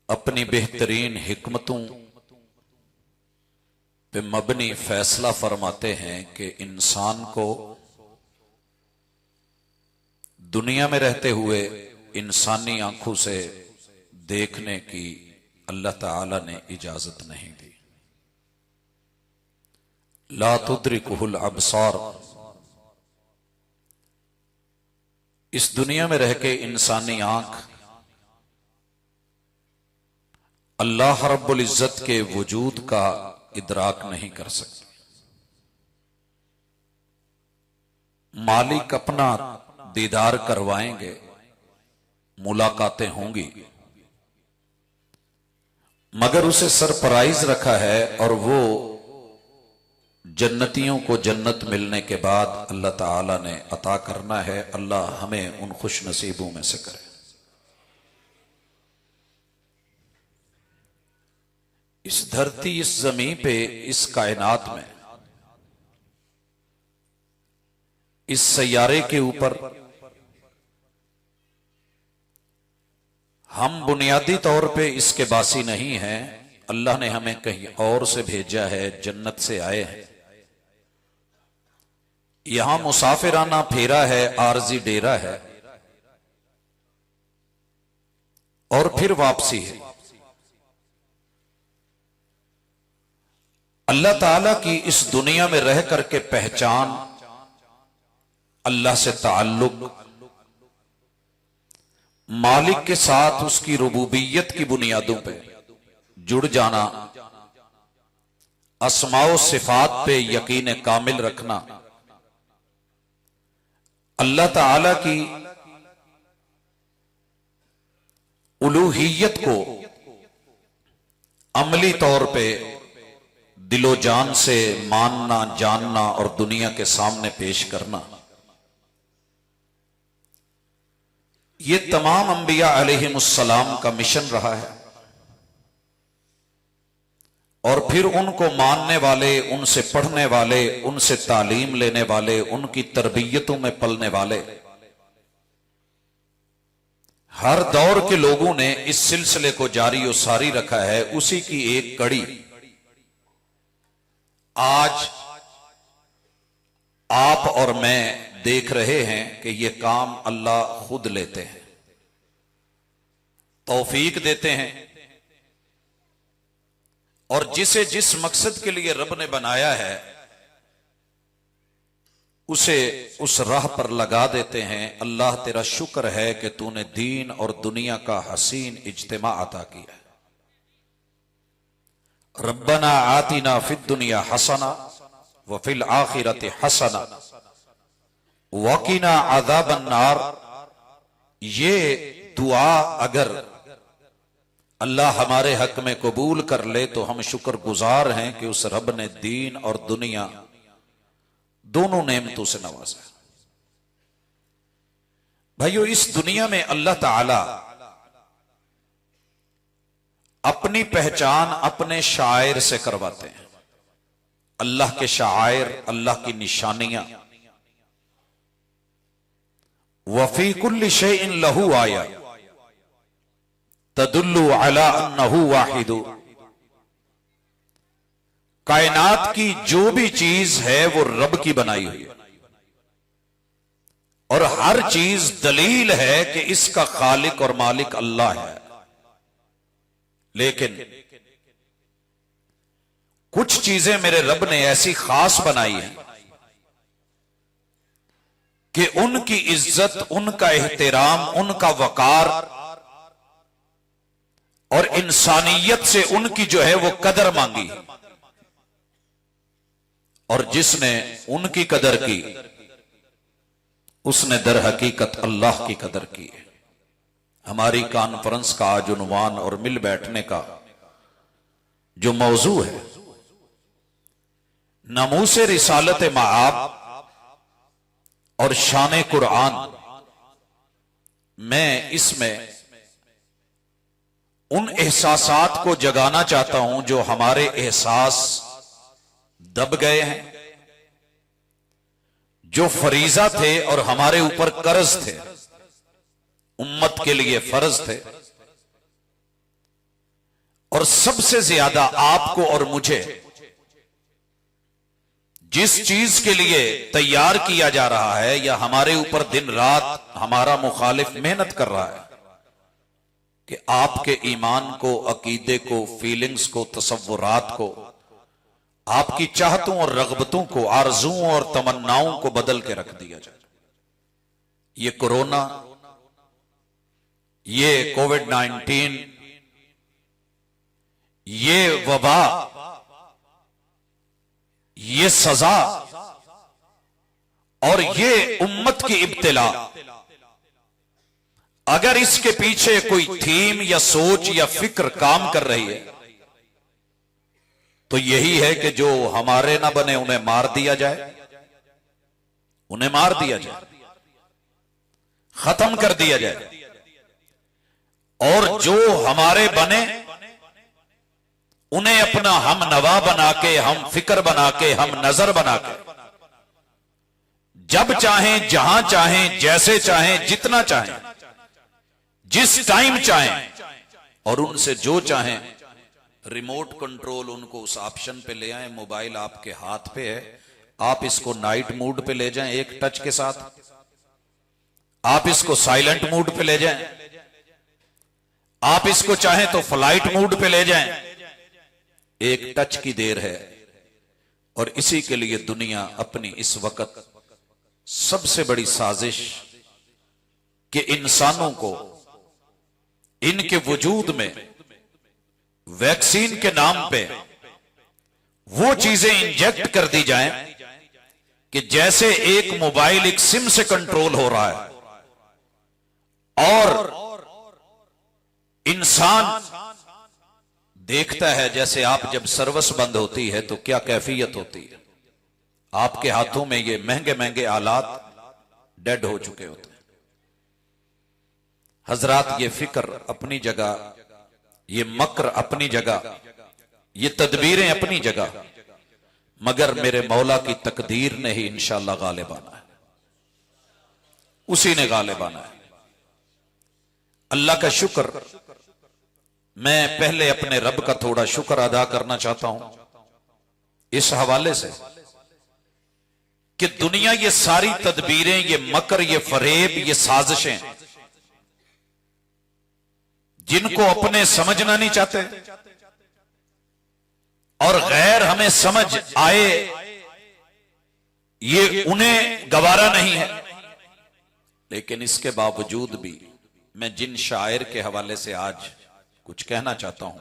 अपनी बेहतरीन हिकमतों पे मबनी फैसला फरमाते हैं कि इंसान को दुनिया में रहते हुए इंसानी आंखों से देखने की अल्लाह ताला ने इजाजत नहीं दी। ला तुद्रिकुहुल अबसार, इस दुनिया में रह के इंसानी आंख अल्लाह रब्बुल इज्जत के वजूद का इदराक नहीं कर सकती। मालिक अपना दीदार करवाएंगे, मुलाकातें होंगी, मगर उसे सरप्राइज रखा है और वो जन्नतियों को जन्नत मिलने के बाद अल्लाह ताला ने अता करना है। अल्लाह हमें उन खुश नसीबों में से करे। इस धरती, इस जमीन पे, इस कायनात में, इस सैयारे के ऊपर हम बुनियादी तौर पे इसके बासी नहीं हैं। अल्लाह ने हमें कहीं और से भेजा है, जन्नत से आए हैं। यहां मुसाफिराना फेरा है, आरजी डेरा है और फिर वापसी है। अल्लाह ताला की इस दुनिया में रह करके पहचान, अल्लाह से ताल्लुक, मालिक के साथ उसकी रुबूबियत की बुनियादों पे जुड़ जाना, अस्माओ सिफात पे यकीन कामिल रखना, अल्लाह ताला की उलूहियत को अमली तौर पे दिलो जान से मानना, जानना और दुनिया के सामने पेश करना, ये तमाम अंबिया अलैहिमुस्सलाम का मिशन रहा है। और फिर उनको मानने वाले, उनसे पढ़ने वाले, उनसे तालीम लेने वाले, उनकी तरबियतों में पलने वाले हर दौर के लोगों ने इस सिलसिले को जारी और सारी रखा है। उसी की एक कड़ी आज आप और मैं देख रहे हैं कि ये काम अल्लाह खुद लेते हैं, तौफीक देते हैं, और जिसे जिस मकसद के लिए रब ने बनाया है उसे उस राह पर लगा देते हैं। अल्लाह तेरा शुक्र है कि तूने दीन और दुनिया का हसीन इज्तिमा अता किया है। रब्बना आतिना फिद दुनिया हसना व फिल आखिरति हसना वकीना अज़ाबन नार। ये दुआ अगर अल्लाह हमारे हक में कबूल कर ले तो हम शुक्रगुजार हैं कि उस रब ने दीन और दुनिया दोनों नेमतों से नवाजा। भाइयों, इस दुनिया में अल्लाह ताला अपनी पहचान अपने शायर से करवाते हैं। अल्लाह के शायर, अल्लाह की निशानियां, वफी कुल्ली शैइन लहू आया तदुल्लु अला अन्नहु वाहिदु। कायनात की जो भी चीज है वो रब की बनाई हुई है और हर चीज दलील है कि इसका खालिक और मालिक अल्लाह है। लेकिन कुछ चीजें मेरे रब ने ऐसी खास बनाई हैं कि उनकी इज्जत, उनका एहतराम, उनका वकार और इंसानियत से उनकी जो है वो कदर मांगी। और जिसने उनकी कदर की उसने दर हकीकत अल्लाह की कदर की है। हमारी कॉन्फ्रेंस का आज उन्वान और मिल बैठने का जो मौजू है, नमूसे रिसालत माआब और शान कुरान, मैं इसमें उन एहसासात को जगाना चाहता हूं जो हमारे एहसास दब गए हैं, जो फरीजा थे और हमारे ऊपर कर्ज थे, उम्मत के लिए फर्ज थे। और सबसे ज्यादा आपको और मुझे जिस चीज के लिए तैयार किया जा रहा है या हमारे ऊपर दिन रात हमारा मुखालिफ मेहनत कर रहा है कि आपके ईमान को, अकीदे को, फीलिंग्स को, तसव्वुरात को, आपकी चाहतों और रगबतों को, आरजुओं और तमन्नाओं को बदल के रख दिया जाए। ये कोरोना, ये कोविड-19, ये वबा, ये सजा और ये उम्मत की इब्तिला, अगर इसके पीछे कोई थीम या सोच या फिक्र काम कर रही है तो यही है कि जो हमारे ना बने उन्हें मार दिया जाए, उन्हें मार दिया जाए, खत्म कर दिया जाए, और जो हमारे बने उन्हें अपना हम नवा बना के, हम फिक्र बना के, हम नजर बना के जब चाहें, जहां चाहें, जैसे चाहें, जितना चाहें, जिस टाइम चाहें और उनसे जो चाहें रिमोट कंट्रोल उनको उस ऑप्शन पे ले आए। मोबाइल आपके हाथ पे है, आप इसको नाइट मोड पे ले जाएं एक टच के साथ, आप इसको साइलेंट मोड पे ले जाएं, आप इसको चाहें तो फ्लाइट मोड पे ले जाएं, एक टच की देर है। और इसी के लिए दुनिया अपनी इस वक्त सबसे बड़ी साजिश कि इंसानों को इनके वजूद में वैक्सीन के नाम पे वो चीजें इंजेक्ट कर दी जाएं कि जैसे एक मोबाइल एक सिम से कंट्रोल हो रहा है और इंसान देखता है, जैसे आप जब सर्विस बंद होती है तो क्या कैफियत होती है, आपके हाथों में ये महंगे महंगे आलात डेड हो चुके होते हैं। हजरात, ये फिक्र अपनी जगह, ये मक्र अपनी जगह, ये तदबीरें अपनी जगह, मगर मेरे मौला की तकदीर ने ही इंशाअल्लाह गालिब आना है, उसी ने गालिब आना है। अल्लाह का शुक्र, मैं पहले अपने रब का थोड़ा शुक्र अदा करना चाहता हूं इस हवाले से कि दुनिया ये सारी तदबीरें, ये मकर, ये फरेब, ये साजिशें जिनको अपने समझना नहीं चाहते और गैर हमें समझ आए, ये उन्हें गवारा नहीं है। लेकिन इसके बावजूद भी मैं जिन शायर के हवाले से आज कुछ कहना चाहता हूं,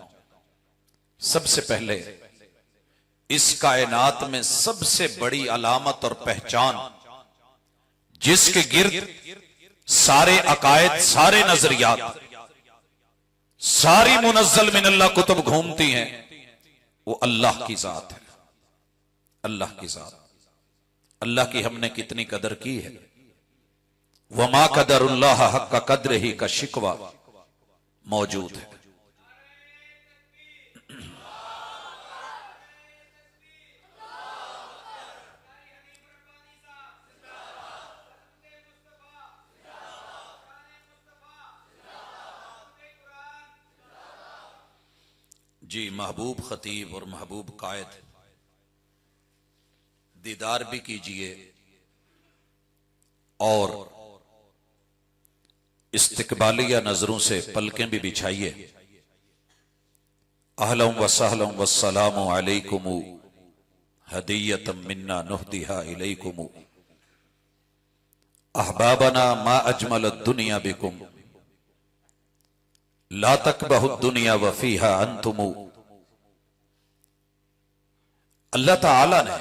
सबसे पहले इस कायनात में सबसे बड़ी अलामत और पहचान जिसके गिर्द सारे अकायद, सारे नजरियात, सारी मुनज़्ज़ल मिनल्लाह कुतुब घूमती हैं, वो अल्लाह की जात है। अल्लाह की जात, अल्लाह की हमने कितनी कदर की है। वमा कदरुल्लाह हक्का कद्रिही का शिकवा मौजूद है। जी, महबूब खतीब और महबूब कायद, दीदार भी कीजिए और इस्तिकबालिया नजरों से पलकें भी बिछाइए। अहलन व सहलन व सलामु अलैकुम हदियतम मिन्ना नुहदिहा इलैकुम अहबाबना मा अजमल दुनिया बिकुम ला तकबहु दुनिया व फीहा अंतुम। अल्लाह ताला ने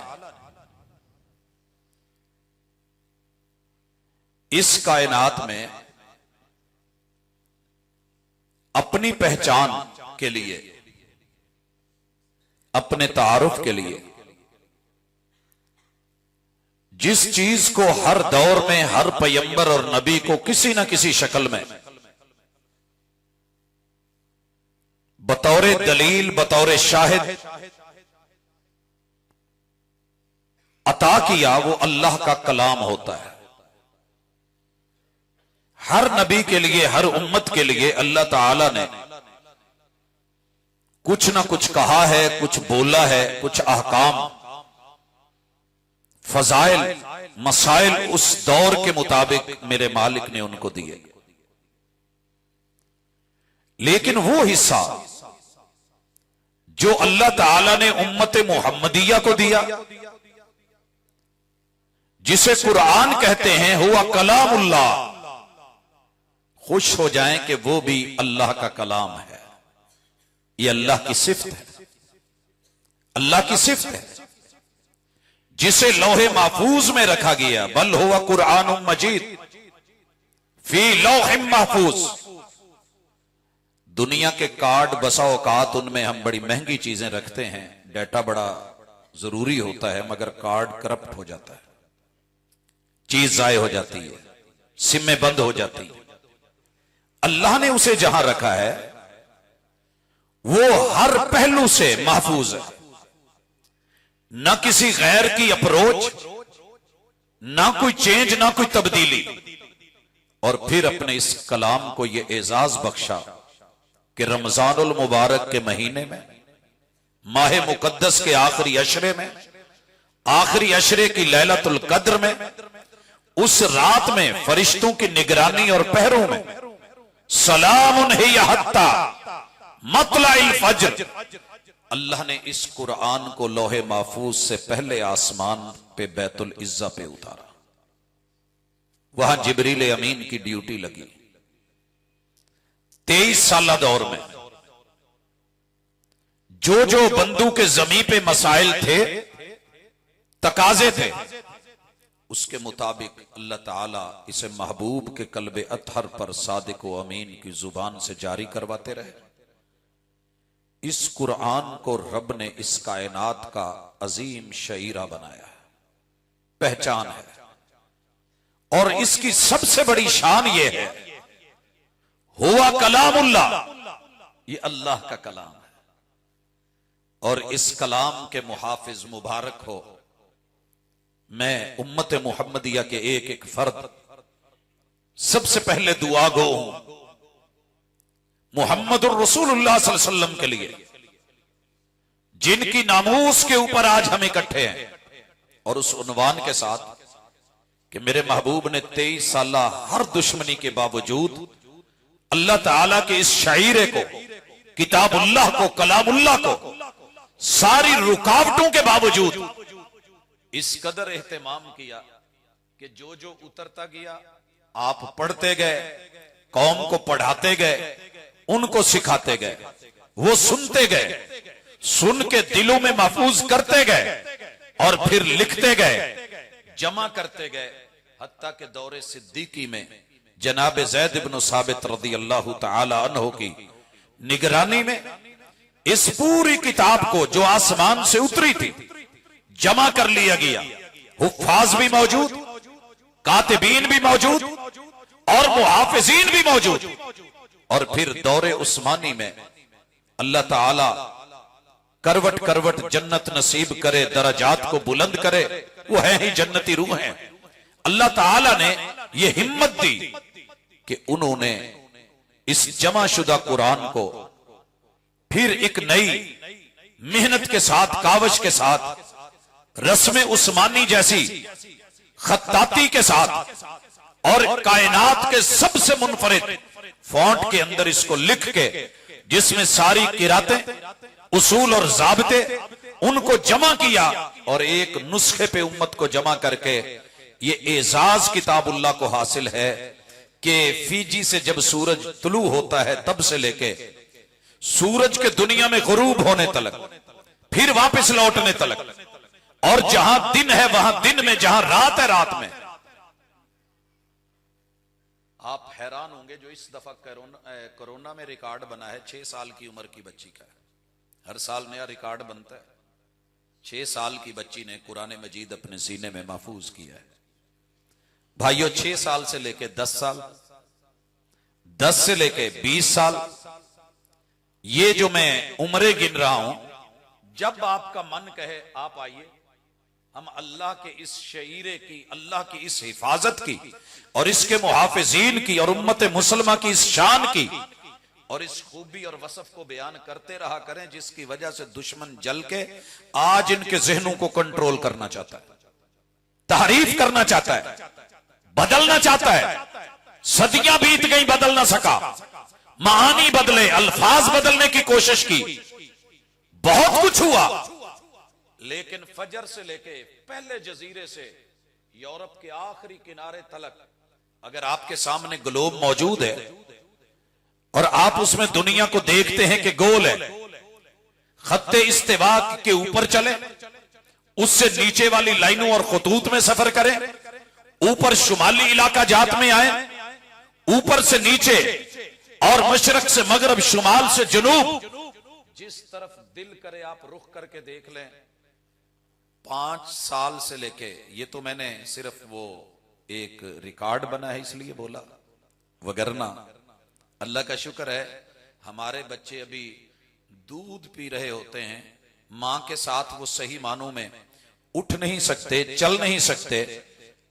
इस कायनात में अपनी पहचान के लिए, अपने तारुफ के लिए जिस चीज को हर दौर में हर पैगंबर और नबी को किसी न किसी शक्ल में बतौर दलील, बतौर शाहिद अता किया, वो अल्लाह का कलाम होता है। हर नबी के लिए, हर उम्मत के लिए अल्लाह ताला ने कुछ ना कुछ कहा है, कुछ बोला है, कुछ अहकाम, फजाइल, मसाइल उस दौर के मुताबिक मेरे मालिक ने उनको दिए। लेकिन वो हिस्सा जो अल्लाह ताला ने उम्मत मोहम्मदिया को दिया, जिसे कुरान कहते हैं हुआ कलामुल्लाह, खुश हो जाएं कि वो भी अल्लाह का कलाम है। ये अल्लाह की सिफ्त है, अल्लाह की सिफ्त है, जिसे लौहे महफूज में रखा गया। बल हुआ कुरान मजीद फी लौह महफूज। दुनिया के कार्ड बसा औकात उनमें हम बड़ी महंगी चीजें रखते हैं, डाटा बड़ा जरूरी होता है, मगर कार्ड करप्ट हो जाता है, चीज जाय हो जाती है, सिमें बंद हो जाती है। अल्लाह ने उसे जहां रखा है वो हर पहलू से महफूज है, ना किसी गैर की अप्रोच, ना कोई चेंज, ना कोई तब्दीली। और फिर अपने इस कलाम को ये एजाज बख्शा कि रमजानुल मुबारक के महीने में, माह मुकद्दस के आखिरी अशरे में, आखिरी अशरे की लैलतुल कद्र में, उस रात में फरिश्तों की निगरानी और पहरों में सलामुन हिया हत्ता मतलाइल फज्र, अल्लाह ने इस कुरान को लोहे महफूज से पहले आसमान पे बैतुल इज्जा पे उतारा। वहां जिब्रील अमीन की ड्यूटी लगी। 23 साल दौर में जो जो बंदू के जमीन पे मसाइल थे, तकाजे थे, उसके मुताबिक अल्लाह ताला इसे महबूब के कल्बे अतहर पर सादिक व अमीन की जुबान से जारी करवाते रहे। इस कुरान को रब ने इस कायनात का अजीम शईरा बनाया है, पहचान है। और इसकी सबसे बड़ी शान यह है हुआ कलामुल्लाह, ये अल्लाह का कलाम है। और इस कलाम के मुहाफिज मुबारक हो। मैं उम्मत मुहम्मदिया के एक एक फर्द सबसे पहले दुआ गो हूं मुहम्मदुर रसूलुल्लाह सल्लल्लाहु अलैहि वसल्लम के लिए, जिनकी नामूस के ऊपर आज हम इकट्ठे हैं, और उस उन्वान के साथ कि मेरे महबूब ने 23 साल हर दुश्मनी के बावजूद अल्लाह ताला के इस शायरे को, किताबुल्लाह को, कलामुल्लाह को, सारी रुकावटों के बावजूद इस कदर एहतमाम किया कि जो जो उतरता गया आप पढ़ते गए, कौम को पढ़ाते गए, उनको सिखाते गए, वो सुनते गए, सुन के दिलों में महफूज करते गए, और फिर लिखते गए, जमा करते गए। हत्ता के दौरे सिद्दीकी में जनाब ज़ैद इब्न साबित रज़ी अल्लाह तआला अन्हु की निगरानी में इस पूरी किताब को जो आसमान से उतरी थी जमा कर लिया गया। हुफ्फाज भी मौजूद, कातिबीन भी मौजूद, और मुहाफिजीन भी मौजूद। और फिर दौरे उस्मानी में अल्लाह ताला करवट करवट जन्नत नसीब करे, दरजात को बुलंद करे, वो है ही जन्नती रूह है। अल्लाह ताला ने ये हिम्मत दी कि उन्होंने इस जमाशुदा कुरान को फिर एक नई मेहनत के साथ, कावश के साथ, रस्म उस्मानी जैसी खत्ताती के साथ और कायनात के सबसे मुनफरिद फॉन्ट के अंदर इसको लिख के, जिसमें सारी किरातें, उसूल और जाबते, उनको जमा किया और एक नुस्खे पे उम्मत को जमा करके ये एजाज किताबुल्लाह को हासिल है कि फीजी से जब सूरज तुलू होता है तब से लेके सूरज के दुनिया में गुरूब होने तलक, फिर वापस लौटने तलक, और जहां दिन है वहां दिन में, जहां रात है रात में। आप हैरान होंगे जो इस दफा कोरोना में रिकॉर्ड बना है, 6 साल की उम्र की बच्ची का। हर साल नया रिकॉर्ड बनता है। 6 साल की बच्ची ने कुरान मजीद अपने सीने में महफूज किया है। भाइयों, 6 साल से लेके 10 साल, 10 से लेके 20 साल, ये जो मैं उम्रें गिन रहा हूं, जब आपका मन कहे आप आइए, हम अल्लाह के इस शईरे की, अल्लाह की इस हिफाजत की और इसके मुहाफिजीन की और उम्मत मुसलमा की इस शान की और इस खूबी और वसफ को बयान करते रहा करें जिसकी वजह से दुश्मन जल के आज इनके जहनों को कंट्रोल करना चाहता है, तारीफ करना चाहता है, बदलना चाहता है। सदियां बीत गई, बदल ना सका। महानी बदले, अल्फाज बदलने की कोशिश की, बहुत कुछ हुआ, लेकिन फजर से लेके पहले जजीरे से यूरोप के आखिरी किनारे तलक अगर आपके सामने ग्लोब मौजूद है और आप उसमें दुनिया को देखते हैं कि गोल है, खत्ते इस्तिवा के ऊपर चले, उससे नीचे वाली लाइनों और खतूत में सफर करें, ऊपर शुमाली इलाका जात में आए, ऊपर से नीचे और मशरक से मगरब, शुमाल से जनूब, जिस तरफ दिल करे आप रुख करके देख लें। 5 साल से लेके, ये तो मैंने सिर्फ वो एक रिकॉर्ड बना है इसलिए बोला, वगरना अल्लाह का शुक्र है हमारे बच्चे अभी दूध पी रहे होते हैं, मां के साथ वो सही मानों में उठ नहीं सकते, चल नहीं सकते,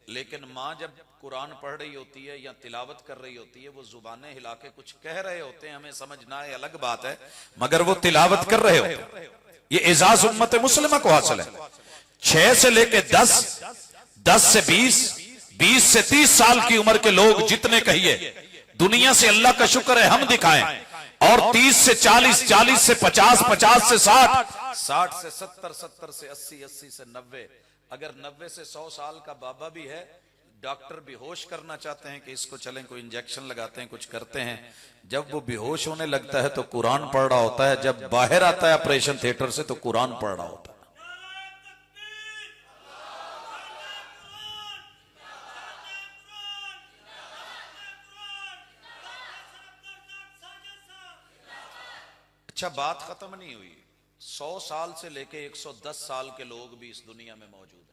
लेकिन मां जब कुरान पढ़ रही होती है या तिलावत कर रही होती है, वो जुबानें हिला के कुछ कह रहे होते हैं, हमें समझना है अलग बात है, मगर वो तिलावत कर रहे होते हैं। ये एजाज उम्मत मुस्लिमा को हासिल है। 6 से लेके 10, 10 से 20, 20 से 30 साल की उम्र के लोग जितने कहिए, दुनिया से अल्लाह का शुक्र है हम दिखाएं, और 30 से 40, 40 से 50, 50 से 60, 60 से 70, 70 से 80, 80 से 90, अगर 90 से 100 साल का बाबा भी है, डॉक्टर बेहोश करना चाहते हैं कि इसको चलें कोई इंजेक्शन लगाते हैं, कुछ करते हैं, जब वो बेहोश होने लगता है तो कुरान पढ़ रहा होता है, जब बाहर आता है ऑपरेशन थिएटर से तो कुरान पढ़ रहा होता है। अच्छा, बात खत्म नहीं हुई। 100 साल से लेके 110 साल के लोग भी इस दुनिया में मौजूद हैं।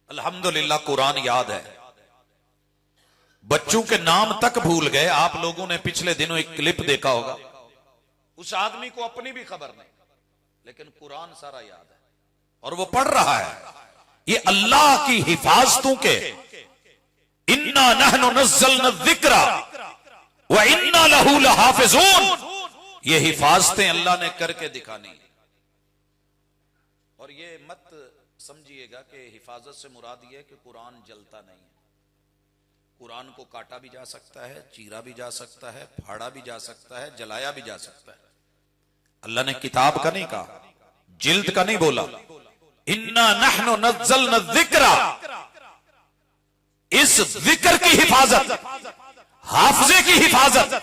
अल्हम्दुलिल्लाह कुरान याद है, बच्चों के नाम तक भूल गए। आप लोगों ने पिछले दिनों एक क्लिप देखा होगा, उस आदमी को अपनी भी खबर नहीं, लेकिन कुरान सारा याद है और वो पढ़ रहा है। ये अल्लाह की हिफाजतों के, इन्ना नहनु नज़्ज़लना ज़िक्रा व इन्ना लहू लहाफ़िज़ून, ये हिफाजतें अल्लाह ने करके दिखानी है। और ये मत समझिएगा कि हिफाजत से मुराद ये है कि कुरान जलता नहीं है। कुरान को काटा भी जा सकता है, चीरा भी जा सकता है, फाड़ा भी जा सकता है, जलाया भी जा सकता है। अल्लाह ने किताब का नहीं कहा, जिल्द का नहीं बोला। इन्ना नहनु नज़्ज़लना ज़िक्रा, इस जिक्र की हिफाजत, हाफजे की हिफाजत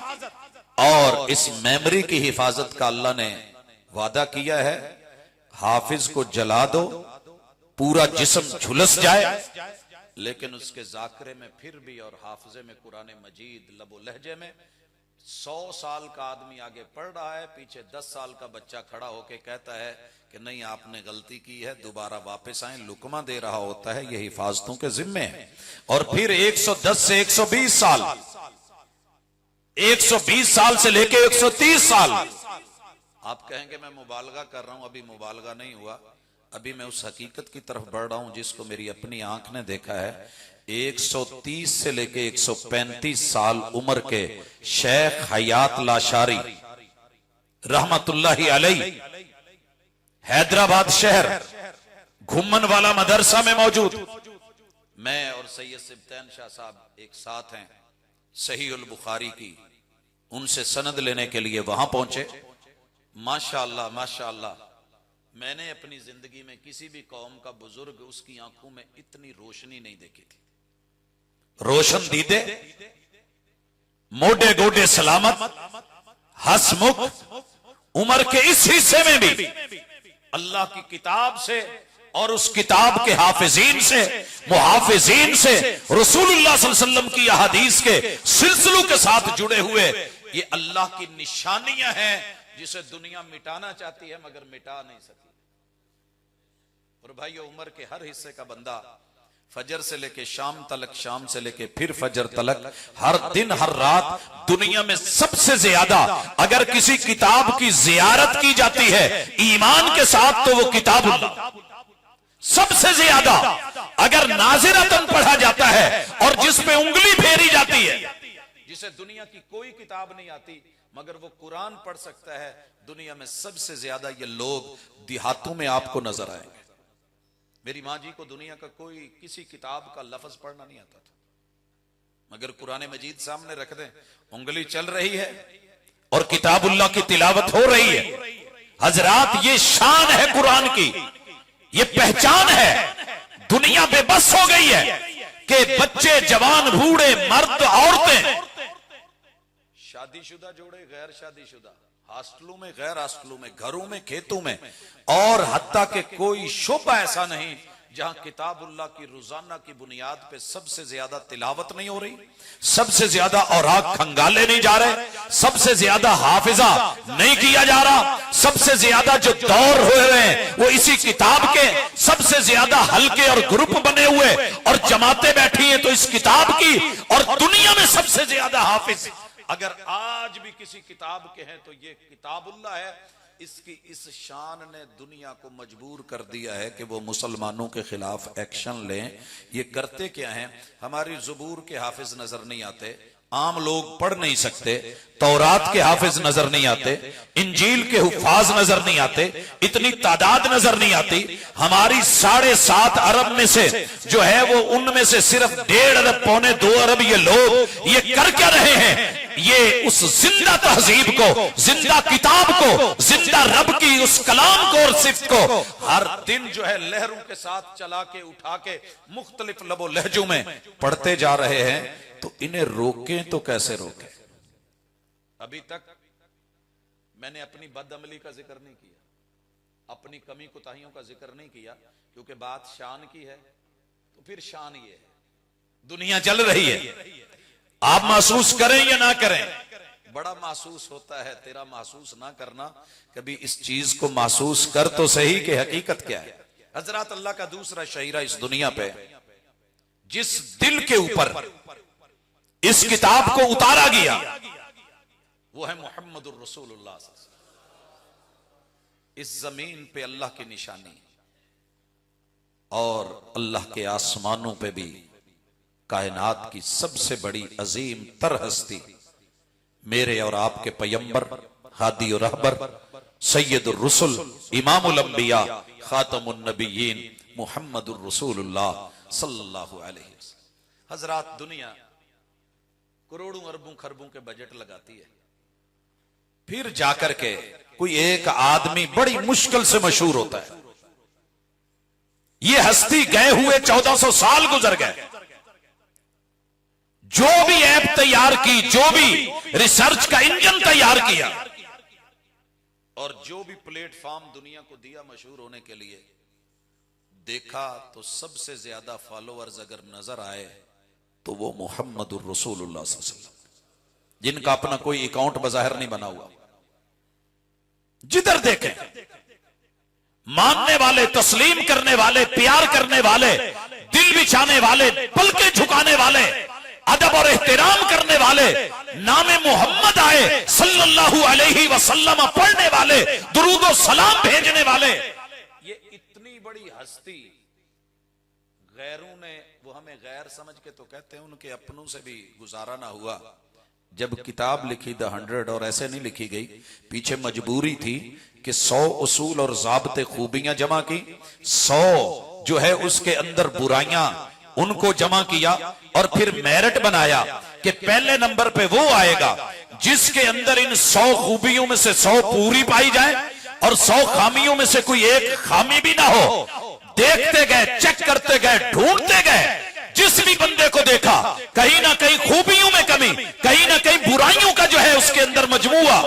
और इस मेमोरी की हिफाजत का अल्लाह ने वादा किया है। हाफिज को जला दो, पूरा जिस्म झुलस जाए, लेकिन उसके जाकरे में फिर भी और हाफजे में कुरान मजीद लबो लहजे में 100 साल का आदमी आगे पढ़ रहा है, पीछे 10 साल का बच्चा खड़ा होके कहता है कि नहीं आपने गलती की है, दोबारा वापस आए, लुकमा दे रहा होता है। ये हिफाजतों के जिम्मे है। और फिर 110 से 120 साल, 120 साल से लेके 130 साल। आप कहेंगे मैं मुबालगा कर रहा हूं, अभी मुबालगा नहीं हुआ, अभी मैं उस हकीकत की तरफ बढ़ रहा हूं जिसको मेरी अपनी आंख ने देखा है। 130 से लेके 135 साल उम्र के शेख हयात लाशारी रहमतुल्लाहि अलैह, हैदराबाद शहर घुम्मन वाला मदरसा में मौजूद, मैं और सैयद सिब्तैन शाह साहब एक साथ हैं, सहीहुल बुखारी की, उनसे सनद लेने के लिए वहां पहुंचे। माशाअल्लाह माशाअल्लाह, मैंने अपनी जिंदगी में किसी भी कौम का बुजुर्ग उसकी आंखों में इतनी रोशनी नहीं देखी थी। रोशन दीदे, मोटे गोडे सलामत, हसमुख, उम्र के इस हिस्से में भी अल्लाह की किताब से और उस किताब के हाफिजीन से, मुहाफिजीन से, रसूलुल्लाह सल्लल्लाहु अलैहि वसल्लम की अहादीस के सिलसिलों के साथ जुड़े हुए, ये अल्लाह की निशानियां हैं जिसे दुनिया मिटाना चाहती है मगर मिटा नहीं सकी। और भाई उम्र के हर हिस्से का बंदा फजर से लेके शाम तलक, शाम से लेके फिर फजर तलक, हर दिन हर रात दुनिया में सबसे ज्यादा अगर किसी किताब की जियारत की जाती है ईमान के साथ तो वो किताबुल्लाह। सबसे ज्यादा अगर नाज़िरतन पढ़ा जाता है और जिस पे उंगली फेरी जाती है, जिसे दुनिया की कोई किताब नहीं आती मगर वो कुरान पढ़ सकता है। दुनिया में सबसे ज्यादा ये लोग देहातों में आपको नजर आएंगे। मेरी माँ जी को दुनिया का कोई किसी किताब का लफ्ज पढ़ना नहीं आता था, मगर कुरान मजीद सामने रख दें, उंगली चल रही है और किताबुल्लाह की तिलावत हो रही है। हजरात, ये शान है कुरान की, ये पहचान है। दुनिया बेबस हो गई है कि बच्चे, जवान, बूढ़े, मर्द, औरतें, शादीशुदा जोड़े, गैर शादीशुदा, हॉस्टलों में, गैर हॉस्टलों में, घरों में, खेतों में, और हत्ता के कोई शोबा ऐसा नहीं जहां किताबुल्लाह की रोजाना की बुनियाद पे सबसे ज्यादा तिलावत नहीं हो रही, सबसे ज्यादा औराक खंगाले नहीं जा रहे, सबसे ज्यादा हाफिजा नहीं किया जा रहा, सबसे ज्यादा जो दौर हुए हैं वो इसी किताब के, सबसे ज्यादा हल्के और ग्रुप बने हुए और जमातें बैठी हैं तो इस किताब की, और दुनिया में सबसे ज्यादा हाफिज अगर आज भी किसी किताब के हैं तो ये किताबुल्लाह है। इसकी इस शान ने दुनिया को मजबूर कर दिया है कि वो मुसलमानों के खिलाफ एक्शन लें। ये करते क्या हैं? हमारी ज़बूर के हाफिज नजर नहीं आते, आम लोग पढ़ नहीं सकते, तौरात के हाफिज नजर नहीं आते, इंजील के हुफाज नजर नहीं आते, इतनी तादाद नजर नहीं आती। हमारी 7.5 अरब में से जो है वो उनमें से सिर्फ 1.5 अरब, 1.25 अरब ये लोग ये कर क्या रहे हैं? ये उस जिंदा तहजीब को, जिंदा किताब को, जिंदा रब की उस कलाम को और सिफ्त को हर दिन जो है लहरों के साथ चला के, उठा के, मुख्तलिफ लबो लहजों में पढ़ते जा रहे हैं। तो इन्हें रोकें तो कैसे रोकें? अभी तक मैंने अपनी बदअमली का जिक्र नहीं किया, अपनी कमी कुताहियों का जिक्र नहीं किया, क्योंकि बात शान की है। तो फिर शान ये है, दुनिया चल रही है, आप महसूस करें या ना करें, बड़ा महसूस होता है। तेरा महसूस ना करना, कभी इस चीज को महसूस कर तो सही कि हकीकत क्या है। हजरत अल्लाह का दूसरा शहीरा इस दुनिया पे, जिस दिल के ऊपर इस किताब को उतारा गया, वो है मुहम्मदुर रसूलुल्लाह। इस जमीन पे अल्लाह की निशानी, और अल्लाह के आसमानों पे भी कायनात की सबसे बड़ी अजीम तर हस्ती, मेरे और आपके पैगंबर, हादी और रहबर, सैयदुर रुसुल, इमामुल अंबिया, खातमुन नबिय्यीन, मुहम्मदुर रसूलुल्लाह सल्लल्लाहु अलैहि वसल्लम। हजरात, दुनिया करोड़ों अरबों खरबों के बजट लगाती है, फिर जाकर के कोई एक आदमी बड़ी मुश्किल से मशहूर होता है। ये हस्ती गए हुए 1400 साल गुजर गए, जो भी ऐप तैयार की, जो भी रिसर्च का इंजन तैयार किया, और जो भी प्लेटफॉर्म दुनिया को दिया मशहूर होने के लिए, देखा तो सबसे ज्यादा फॉलोअर्स अगर नजर आए तो वो मुहम्मदुर रसूलुल्लाह सल्लल्लाहु अलैहि वसल्लम, जिनका अपना कोई अकाउंट बज़ाहिर नहीं बना हुआ। जिधर देखें, मानने वाले, तस्लीम करने वाले, प्यार करने वाले, दिल बिछाने वाले, पलके झुकाने वाले, अदब और एहतराम करने वाले, नामे मोहम्मद आए सल्लल्लाहु अलैहि वसल्लम पढ़ने वाले, दुरूद और सलाम भेजने वाले, ये इतनी बड़ी हस्ती गैरों ने, वो हमें गैर समझ के तो कहते हैं, उनके अपनों से भी गुजारा ना हुआ। जब किताब लिखी द 100, और ऐसे नहीं लिखी गई, पीछे मजबूरी थी कि 100 उसूल और ज़ाब्ते खूबियां जमा की, 100 जो है उसके अंदर बुराइयां, उनको जमा किया, और फिर मेरिट बनाया कि पहले नंबर पे वो आएगा जिसके अंदर इन 100 खूबियों में से 100 पूरी पाई जाए और 100 खामियों में से कोई एक खामी भी ना हो। देखते गए, चेक करते गए, ढूंढते गए, जिस भी बंदे को देखा कहीं ना कहीं खूबियों में कमी, कहीं ना कहीं बुराइयों का जो है उसके अंदर मजमूआ,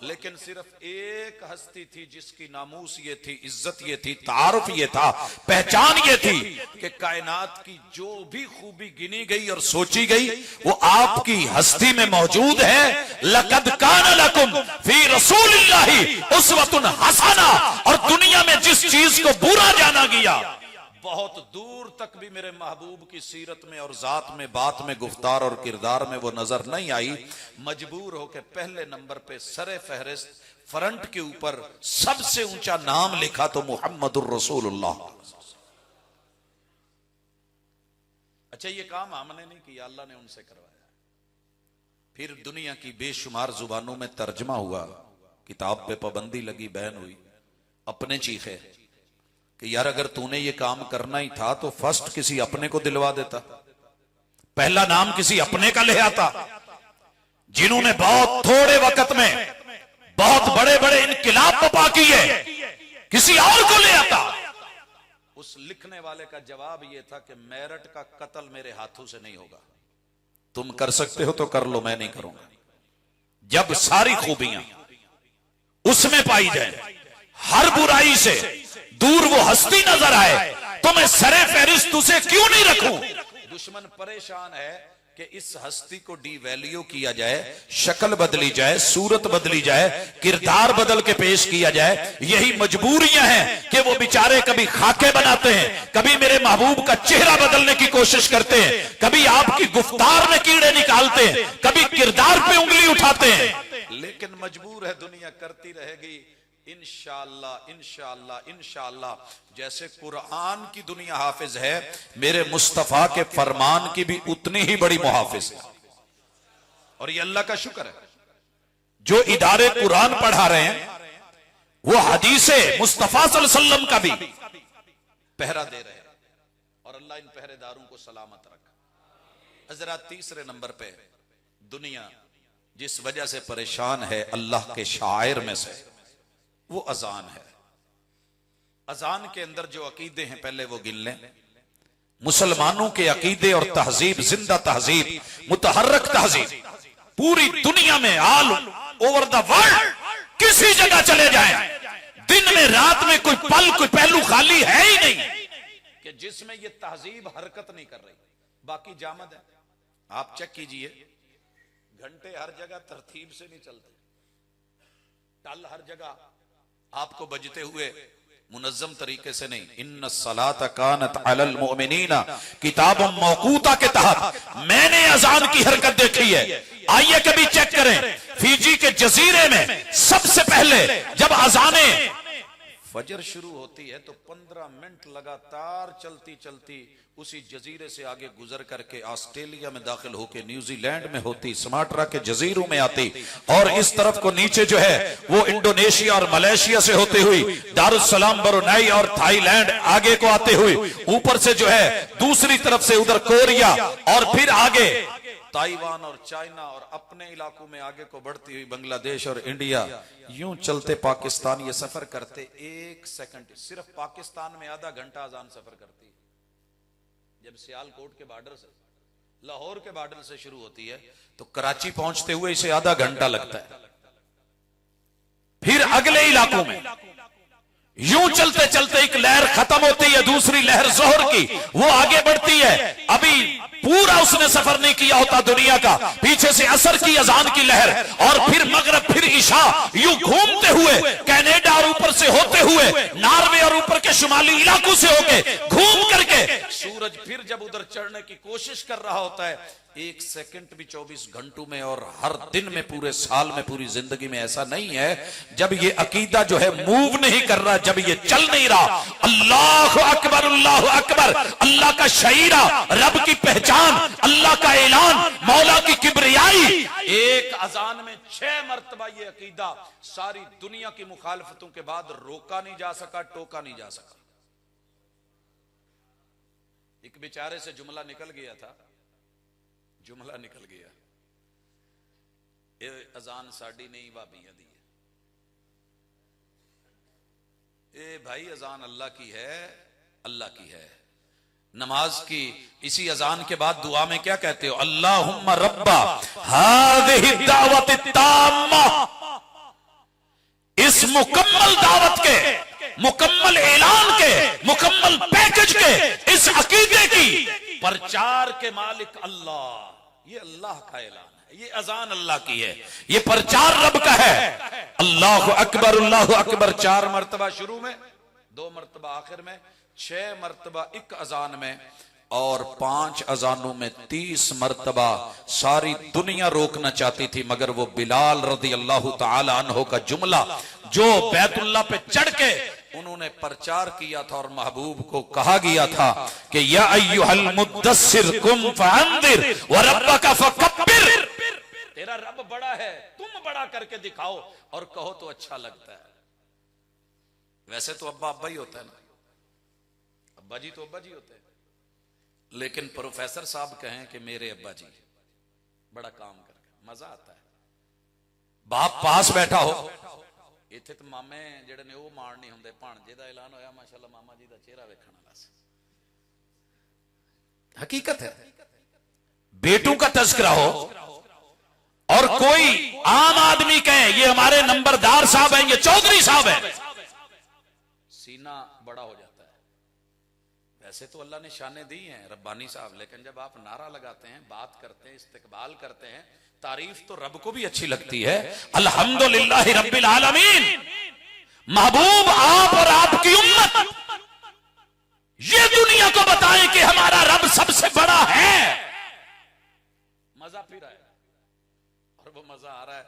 लेकिन सिर्फ एक हस्ती थी जिसकी नामूस ये थी, इज्जत ये थी, तारुफ ये था, पहचान ये थी कि कायनात की जो भी खूबी गिनी गई और सोची गई वो आपकी हस्ती में मौजूद है। लक़द कान लकुम फी रसूलिल्लाहि उस्वतुन हसना। और दुनिया में जिस चीज को बुरा जाना गया, बहुत दूर तक भी मेरे महबूब की सीरत में और जात में, बात में, गुफ्तार और किरदार में वो नजर नहीं आई। मजबूर होकर पहले नंबर पे सरे फहरिस्त फ्रंट के ऊपर सबसे ऊंचा नाम लिखा तो मुहम्मदुर रसूलुल्लाह। अच्छा, ये काम हमने नहीं किया, अल्लाह ने उनसे करवाया। फिर दुनिया की बेशुमार जुबानों में तर्जमा हुआ, किताब पे पाबंदी लगी, बैन हुई। अपने चीखे कि यार अगर तूने ये काम करना ही था तो फर्स्ट किसी अपने को दिलवा देता, पहला नाम किसी अपने का ले आता। जिन्होंने बहुत थोड़े वक्त में बहुत बड़े बड़े इनकिलाब बपा किए, किसी और को ले आता। उस लिखने वाले का जवाब यह था कि मेरठ का कत्ल मेरे हाथों से नहीं होगा, तुम कर सकते हो तो कर लो, मैं नहीं करूंगा। जब सारी खूबियां उसमें पाई जाए, हर बुराई से दूर वो हस्ती नजर आए, तो मैं सरे फहरिस्त उसे क्यों नहीं रखूं। दुश्मन परेशान है कि इस हस्ती को डीवैल्यू किया जाए, शक्ल बदली जाए, सूरत बदली जाए, किरदार बदल के पेश किया जाए। यही मजबूरियां हैं कि वो बेचारे कभी खाके बनाते हैं, कभी मेरे महबूब का चेहरा बदलने की कोशिश करते हैं, कभी आपकी गुफ्तार में कीड़े निकालते हैं, कभी किरदार पे उंगली उठाते हैं। लेकिन मजबूर है दुनिया, करती रहेगी इंशाअल्लाह इंशाअल्लाह इंशाअल्लाह। जैसे कुरान की दुनिया हाफिज है, मेरे मुस्तफा के फरमान की भी उतनी ही बड़ी मुहाफिज है। और ये अल्लाह का शुक्र है, जो इदारे कुरान पढ़ा रहे हैं वो हदीसे मुस्तफा सल्लल्लाहु अलैहि वसल्लम का भी पहरा दे रहे हैं, और अल्लाह इन पहरेदारों को सलामत रखा। हजरा तीसरे नंबर पे दुनिया जिस वजह से परेशान है अल्लाह के शायर में से, वो अजान है। अजान के अंदर जो अकीदे हैं पहले वो गिन लें। मुसलमानों के अकीदे और तहजीब, जिंदा तहजीब, मुतहर्रक तहजीब, पूरी दुनिया में ऑल ओवर द वर्ल्ड किसी जगह चले जाएं, दिन में रात में कोई पल कोई पहलू खाली है ही नहीं कि जिसमें ये तहजीब हरकत नहीं कर रही। बाकी जामद है, आप चेक कीजिए, घंटे हर जगह तरतीब से नहीं चलते, टल हर जगह आपको बजते हुए मुनज्जम तरीके से नहीं। इन्ना सलाता कानत अलल मुमिनीना किताबुम मौकूता के तहत मैंने अजान की हरकत देखी है। आइए कभी चेक करें, फिजी के जजीरे में सबसे पहले जब अजाने फजर शुरू होती है तो 15 मिनट लगातार चलती चलती उसी जजीरे से आगे गुजर करके ऑस्ट्रेलिया में दाखिल होकर न्यूजीलैंड में होती, सुमाट्रा के जजीरों में आती, और इस तरफ को नीचे जो है वो इंडोनेशिया और मलेशिया से होते हुई दारुस्सलाम, ब्रुनेई और थाईलैंड आगे को आते हुए ऊपर से जो है दूसरी तरफ से उधर कोरिया, और फिर आगे ताइवान और चाइना, और अपने इलाकों में आगे को बढ़ती हुई बांग्लादेश और इंडिया। यूं चलते पाकिस्तान ये सफर करते 1 सेकंड, सिर्फ पाकिस्तान में आधा घंटा अजान सफर करती है। जब सियालकोट के बॉर्डर से, लाहौर के बॉर्डर से शुरू होती है तो कराची पहुंचते हुए इसे आधा घंटा लगता है। फिर अगले इलाकों में यूं चलते चलते एक लहर खत्म होती है, दूसरी लहर जोहर की वो आगे बढ़ती है। अभी पूरा उसने सफर नहीं किया होता दुनिया का, पीछे से असर की अजान की लहर, और फिर मगरिब, फिर इशा, यूं घूमते हुए कनाडा और ऊपर से होते हुए नॉर्वे और ऊपर के शुमाली इलाकों से होके घूम करके सूरज फिर जब उधर चढ़ने की कोशिश कर रहा होता है, 1 सेकंड भी 24 घंटों में और हर दिन में, पूरे साल में, पूरी जिंदगी में ऐसा नहीं है जब ये अकीदा जो है मूव नहीं कर रहा, जब ये चल नहीं रहा। अल्लाह अकबर, अल्लाह अकबर, अल्लाह का शईरा, रब की पहचान, अल्लाह का ऐलान, मौला की किबरियाई। एक अजान में 6 मरतबा ये अकीदा सारी दुनिया की मुखालफतों के बाद रोका नहीं जा सका, टोका नहीं जा सका। एक बेचारे से जुमला निकल गया था, जुमला निकल गया, ये अजान साड़ी नहीं भाबियां दी है। ए भाई, अजान अल्लाह की है, अल्लाह की है। नमाज की इसी अजान के बाद दुआ में क्या कहते हो? अल्लाहुम्मा रब्बा हाज़िहि दावत ताम्मा, इस मुकम्मल दावत के, मुकम्मल ऐलान के, मुकम्मल पैकेज के, इस अकीदे की प्रचार के मालिक अल्लाह। ये अल्लाह का ऐलान है, ये अजान अल्लाह की है, ये प्रचार रब का है। अल्लाह अकबर, अल्लाह अकबर 4 मरतबा शुरू में, 2 मरतबा आखिर में, 6 मरतबा एक अजान में, और 5 अजानों में 30 मरतबा। सारी दुनिया रोकना चाहती थी, मगर वो बिलाल रज़ी अल्लाह तआला अन्हु का जुमला जो बैतुल्लाह पे चढ़ के उन्होंने प्रचार किया था, और महबूब को कहा गया था कि या अय्युहल मुद्दस्सिर कुम फअंदिर व रब्बका फकब्बिर, मेरा रब बड़ा है, तुम बड़ा करके दिखाओ और कहो तो अच्छा लगता है। वैसे तो अब्बा अब्बा ही होता है ना, अब्बा जी तो अब्बा जी होते हैं, लेकिन प्रोफेसर साहब कहें कि मेरे अब्बा जी बड़ा काम करके मजा आता है। बाप पास बैठा हो, इत्थे तो मामे जेड़े ने वो माण नहीं हुंदे, भाणजे दा ऐलान होया माशाअल्लाह मामा जी दा चेहरा वेखण वाला सी। हकीकत है, बेटों का तज़किरा हो और कोई आम आदमी कहे ये हमारे नंबरदार साहब हैं, ये चौधरी साहब हैं, सीना बड़ा हो जाता है। वैसे तो अल्लाह ने शाने दी हैं रब्बानी साहब, लेकिन जब आप नारा लगाते हैं, बात करते हैं, इस्तिकबाल करते हैं, तारीफ तो रब को भी अच्छी लगती है। अल्हम्दुलिल्लाह रब्बिल आलमीन। महबूब आप और आपकी उम्मत ये दुनिया को बताएं कि हमारा रब सबसे बड़ा है। मजा फिर आया और वो मजा आ रहा है।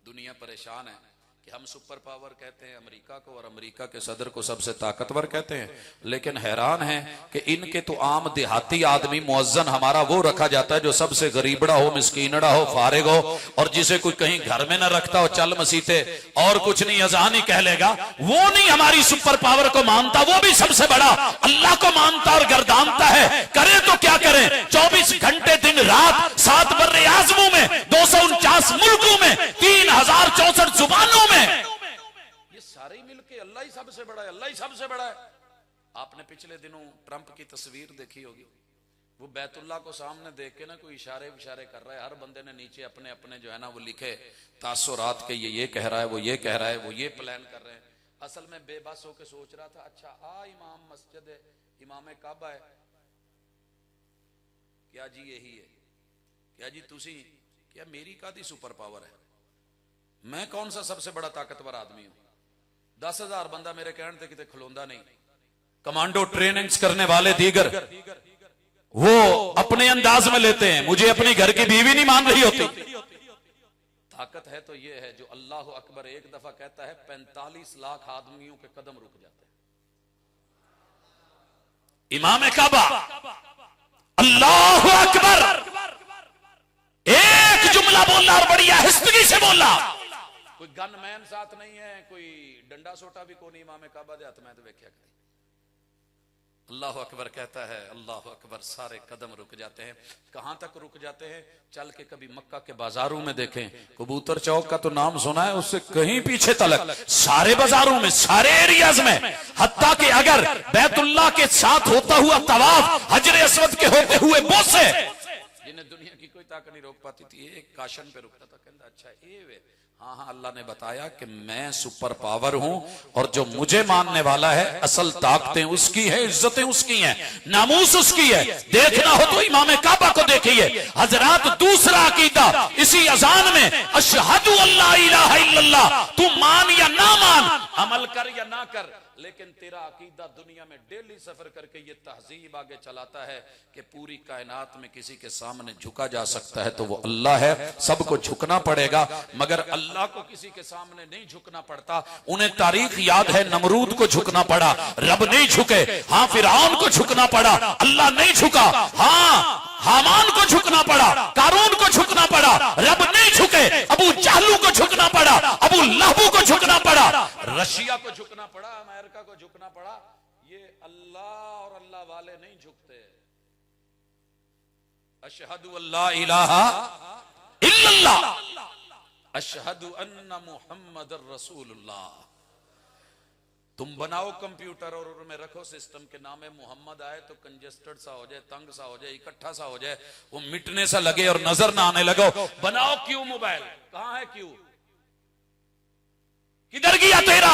दुनिया परेशान है कि हम सुपर पावर कहते हैं अमेरिका को और अमेरिका के सदर को सबसे ताकतवर कहते हैं, लेकिन हैरान है कि इनके तो आम देहाती आदमी मुअज्जन हमारा वो रखा जाता है जो सबसे गरीबड़ा हो, मिस्कीनड़ा हो, फारिग हो, और जिसे कोई कहीं घर में ना रखता हो, चल मसीते और कुछ नहीं अजान ही कह लेगा, वो नहीं हमारी सुपर पावर को मानता, वो भी सबसे बड़ा अल्लाह को मानता और गर्दानता है। करे तो क्या करें, 24 घंटे दिन रात 7 बर्रे आज़मों में, 249 मुल्कों में, 3064 जुबानों में, ये सारे मिलके अल्लाह ही सबसे बड़ा है, अल्लाह ही सबसे बड़ा है। आपने पिछले दिनों ट्रंप की तस्वीर देखी होगी, वो बैतुल्लाह को सामने देख के ना कोई इशारे कर रहा है, हर बंदे ने नीचे अपने अपने जो है ना वो लिखे तासुरात के, ये कह रहा है, वो ये कह रहा है, वो ये प्लान कर रहे हैं। असल में बेबस होकर सोच रहा था, अच्छा इमाम मस्जिद है, इमाम काबा है, क्या जी यही है, क्या जी तुसी, क्या मेरी कादी सुपर पावर है, मैं कौन सा सबसे बड़ा ताकतवर आदमी हूं। 10,000 बंदा मेरे कहने थे किते खलोंदा नहीं। कमांडो ट्रेनिंग्स करने वाले दीगर वो अपने अंदाज में लेते हैं, मुझे अपनी घर की बीवी नहीं मान रही होती। ताकत है तो ये है जो अल्लाह अकबर एक दफा कहता है 45 लाख आदमियों के कदम रुक जाते हैं। इमाम काबा अल्लाह अकबर एक जुमला बोला और बड़ी आहिस्तगी से बोला, कोई गनमैन साथ नहीं है, कोई डंडा सोटा भी कोई नहीं इमाम काबा दे हाथ में तो वेख्या करी। अल्लाह अकबर कहता है, अल्लाह अकबर, सारे कदम रुक जाते हैं। कहां तक रुक जाते हैं, चल के कभी मक्का के बाजारों में देखें, कबूतर चौक का तो नाम सुना है, उससे कहीं पीछे तलक सारे बाजारों में, सारे एरियाज में, हत्ता कि अगर बैतुल्लाह के साथ होता हुआ तवाफ, हजर अस्वद के होते हुए बोसे, जिन्हें दुनिया की कोई ताकत नहीं रोक पाती थी, एक काशन पे रुकता था, कहता अच्छा ये वे, हाँ अल्लाह ने बताया कि मैं सुपर पावर हूं और जो मुझे मानने वाला है असल ताकतें उसकी है, इज्जतें उसकी हैं, नामूस उसकी है। देखना हो तो इमाम काबा को देखिए। हजरात दूसरा अकीदा इसी अजान में, अशहदु अल्ला इलाहा इल्लल्लाह, तू मान या ना मान, अमल कर या ना कर, लेकिन तेरा अकीदा दुनिया में डेली सफर करके ये तहजीब आगे चलाता है कि पूरी कायनात में किसी के सामने झुका जा सकता है तो वो अल्लाह है, सबको झुकना पड़ेगा, मगर अल्लाह को किसी के सामने नहीं झुकना पड़ता। उन्हें तारीख याद है, नमरूद को झुकना पड़ा, रब नहीं झुके। हाँ फिरौन को झुकना पड़ा, अल्लाह नहीं झुका। हाँ हामान को झुकना पड़ा, कारून को झुकना पड़ा, रब नहीं झुके। अबू जाहलू को झुकना पड़ा, अबू लहबू को झुकना पड़ा, रशिया को झुकना पड़ा, अमेरिका को झुकना पड़ा। ये अल्लाह और अल्लाह वाले नहीं झुकते। अशहदु अल्ला इलाहा इल्लल्लाह, अशहदु अन्ना मुहम्मदुर रसूलुल्लाह। तुम बनाओ कंप्यूटर और उनमें रखो सिस्टम के नाम है मोहम्मद, आए तो कंजेस्टेड सा हो जाए, तंग सा हो जाए, इकट्ठा सा हो जाए, वो मिटने सा लगे और नजर ना आने लगो। बनाओ क्यों मोबाइल, कहां है क्यों, किधर गया तेरा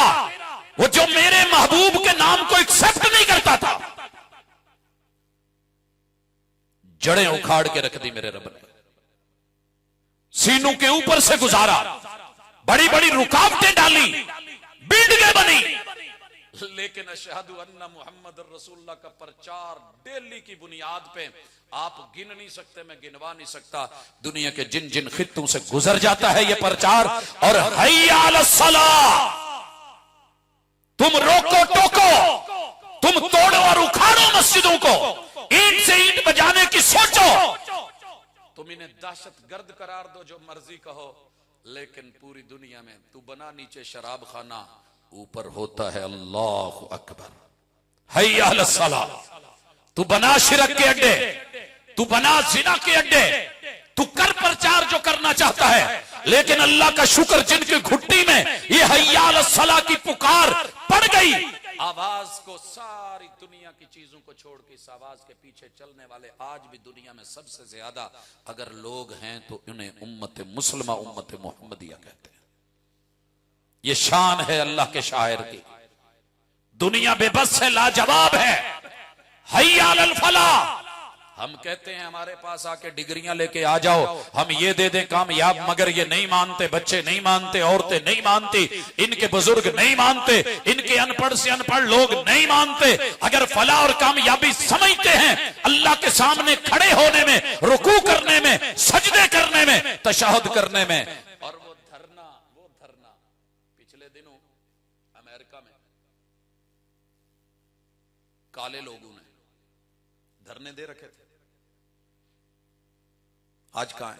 वो जो मेरे महबूब के नाम को एक्सेप्ट नहीं करता था। जड़ें उखाड़ के रख दी मेरे रब ने, सीनों के ऊपर से गुजारा, बड़ी बड़ी रुकावटें डाली, बिल्डिंगें बनी, लेकिन अशहदु अन्ना मुहम्मद रसूलुल्लाह का प्रचार डेली की बुनियाद पे आप गिन नहीं सकते, मैं गिनवा नहीं सकता। दुनिया के जिन जिन खित्तों से गुजर जाता है ये प्रचार। और हय्या अलस सलाह, तुम रोको टोको, तुम तोड़ो और उखाड़ो मस्जिदों को, ईंट से ईंट बजाने की सोचो, तुम इन्हें दहशतगर्द करार दो, जो मर्जी कहो, लेकिन पूरी दुनिया में तू बना नीचे शराब खाना, ऊपर होता है अल्लाह अकबर, हय्या अलस सलाह। तू बना शिरक के अड्डे, तू बना जिना के अड्डे, तू कर प्रचार जो करना चाहता है, लेकिन अल्लाह का शुक्र जिनकी घुट्टी में ये हय्या अलस सलाह की पुकार पड़ गई, आवाज को सारी दुनिया की चीजों को छोड़ के इस आवाज के पीछे चलने वाले आज भी दुनिया में सबसे ज्यादा अगर लोग हैं तो उन्हें उम्मत मुस्लिमा, उम्मत मोहम्मदिया कहते हैं। ये शान है अल्लाह के शायर की। दुनिया बेबस है, लाजवाब है। हय्या अलल फलाह। हम कहते हैं हमारे पास आके डिग्रियां लेके आ जाओ, हम ये दे दें कामयाब, मगर ये नहीं मानते, बच्चे नहीं मानते, औरतें नहीं मानती, इनके बुजुर्ग नहीं मानते, इनके अनपढ़ से अनपढ़ लोग नहीं मानते। अगर फलाह और कामयाबी समझते हैं अल्लाह के सामने खड़े होने में, रुकू करने में, सजदे करने में, तशहुद करने में। और वो धरना पिछले दिनों अमेरिका में काले लोगों ने धरने दे रखे थे, आज कहां है?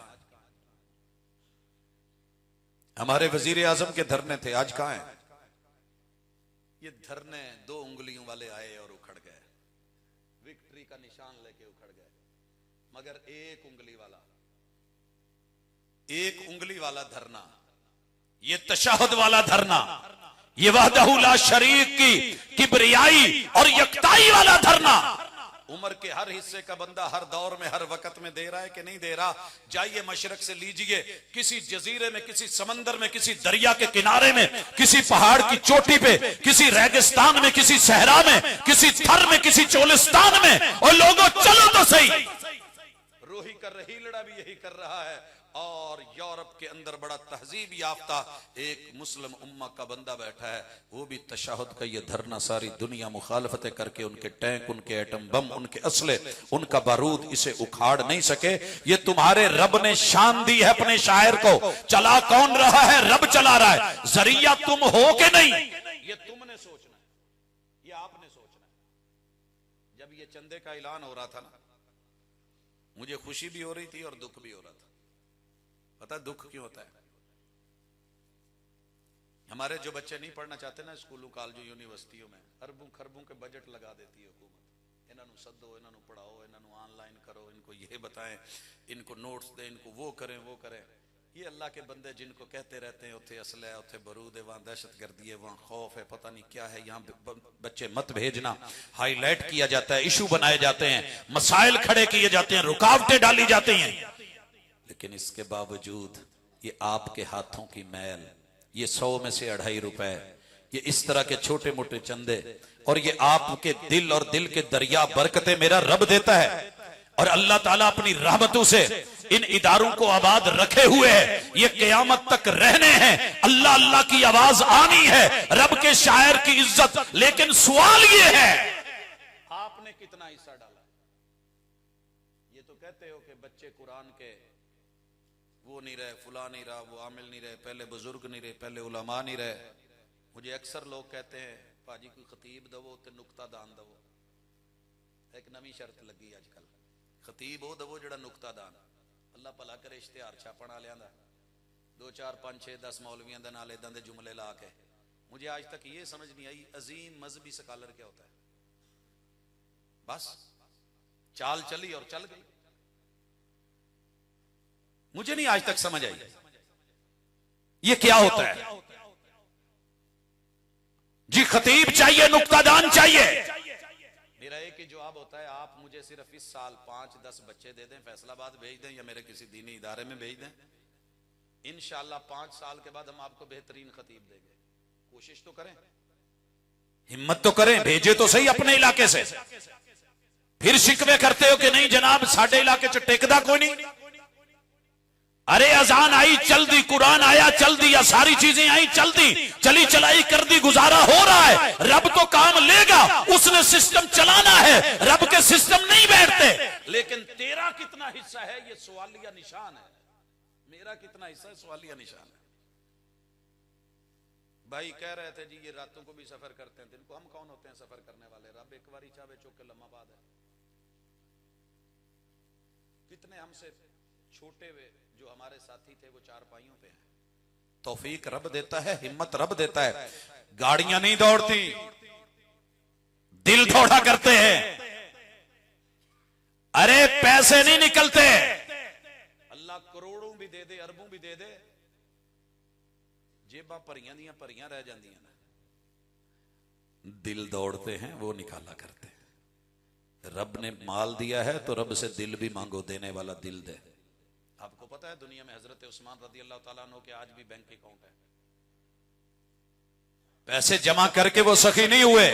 हमारे वजीर आजम के धरने थे, आज कहां है? ये धरने 2 उंगलियों वाले आए और उखड़ गए, विक्ट्री का निशान लेके उखड़ गए, मगर एक उंगली वाला धरना, ये तशहुद वाला धरना, ये वहदहू ला शरीक की किबरियाई और यकताई वाला धरना, उम्र के हर हिस्से का बंदा हर दौर में हर वक्त में दे रहा है कि नहीं दे रहा? जाइए मशरक से लीजिए, किसी जजीरे में, किसी समंदर में, किसी दरिया के किनारे में, किसी पहाड़ की चोटी पे, किसी रेगिस्तान में, किसी सहरा में, किसी थर में, किसी चोलिस्तान में, और लोगों चलो तो सही। रूही का रहीलड़ा भी यही कर रहा है। और यूरोप के अंदर बड़ा तहजीब याफ्ता एक मुस्लिम उम्मा का बंदा बैठा है, वो भी तशहुद का ये धरना, सारी दुनिया मुखालफतें करके उनके टैंक, उनके एटम बम, उनके असले, उनका बारूद इसे उखाड़ नहीं सके। ये तुम्हारे रब ने शान दी है अपने शायर को। चला कौन रहा है? रब चला रहा है। जरिया तुम हो के नहीं, ये तुमने सोचना है, ये आपने सोचना है। जब ये चंदे का ऐलान हो रहा था ना, मुझे खुशी भी हो रही थी और दुख भी हो रहा था। पता दुख क्यों होता है? हमारे जो बच्चे नहीं पढ़ना चाहते ना स्कूलों, कॉलेजों, यूनिवर्सिटियों में, अरबों खरबों के बजट लगा देती है हुकूमत। इन्होंने सदो, इन्होंने पढ़ाओ, इन्होंने ऑनलाइन करो, इनको ये बताएं, इनको नोट्स दें, इनको वो करें वो करें। ये अल्लाह के बंदे जिनको कहते रहते हैं उथे असला है, उथे बरूद है, वहां दहशतगर्दी है, वहां खौफ है, पता नहीं क्या है, यहाँ बच्चे मत भेजना, हाईलाइट किया जाता है, इशू बनाए जाते हैं, मसाइल खड़े किए जाते हैं, रुकावटें डाली जाती हैं। लेकिन इसके बावजूद ये आपके हाथों की मैल, ये 100 में से 2.5 रुपए, ये इस तरह के छोटे मोटे चंदे, और ये आपके दिल और दिल के दरिया बरकतें मेरा रब देता है। और अल्लाह ताला अपनी रहमतों से इन इदारों को आबाद रखे हुए है, ये क़यामत तक रहने हैं। अल्लाह अल्लाह की आवाज आनी है, रब के शायर की इज्जत। लेकिन सवाल ये है, आपने कितना हिस्सा डाला? ये तो कहते हो कि बच्चे कुरान के वो नहीं रहे, फुला नहीं रहा, वो आमिल नहीं रहे, पहले बुजुर्ग नहीं रहे, पहले उलमा नहीं रहे। मुझे अक्सर लोग कहते हैं पाजी कोई खतीब दवो ते नुक्ता दान दवो। एक नवी शर्त लगी आजकल, खतीब वो दवो जड़ा नुक्ता दान। अल्लाह भला करे इश्तिहार छापण वालियां दा 2 4 5 6 10 मौलवियां दे नाल इदां दे जुमले ला के, मुझे आज तक ये समझ नहीं आई अजीम मजहबी स्कॉलर क्या होता है। बस चाल चली और चल गई, मुझे नहीं आज तक समझ आई ये क्या होता है। जी खतीब चाहिए, नुक्तादान चाहिए। मेरा एक ही जवाब होता है, आप मुझे सिर्फ इस साल 5-10 बच्चे दे दें, फैसलाबाद भेज दें या मेरे किसी दीनी इदारे में भेज दें, इंशाअल्लाह 5 साल के बाद हम आपको बेहतरीन खतीब देंगे। कोशिश तो करें, हिम्मत तो करें, भेजे तो सही अपने इलाके से। फिर शिकवे करते हो कि नहीं जनाब साडे इलाके च टेकदा कोई नहीं। अरे अजान आई चल दी, कुरान आया चल दी, या सारी चीजें आई चल दी, चली चलाई कर दी, गुजारा हो रहा है। रब तो काम लेगा, उसने सिस्टम चलाना है, रब के सिस्टम नहीं बैठते। लेकिन तेरा कितना हिस्सा है ये सवालिया निशान है, मेरा कितना हिस्सा है सवालिया निशान है। भाई कह रहे थे जी ये रातों को भी सफर करते हैं, दिन को हम कौन होते हैं सफर करने वाले? रब एक बारी चावे चौक के लम्हाबाद है। कितने हमसे छोटे जो हमारे साथी थे वो चारपाइयों पे हैं। तौफीक रब देता है, हिम्मत रब देता है। गाड़ियां नहीं दौड़ती, दिल दौड़ा करते हैं। अरे पैसे नहीं निकलते, अल्लाह करोड़ों भी दे दे, अरबों भी दे दे, जेबा भरियां दियां भरियां रह जांदियां ना। दिल दौड़ते हैं, वो निकाला करते हैं। रब ने माल दिया है तो रब से दिल भी मांगो, देने वाला दिल दे। आपको पता है दुनिया में हजरत उस्मान रदी अल्लाह ताला अन्हु के आज भी बैंक अकाउंट है। पैसे जमा करके वो सखी नहीं हुए,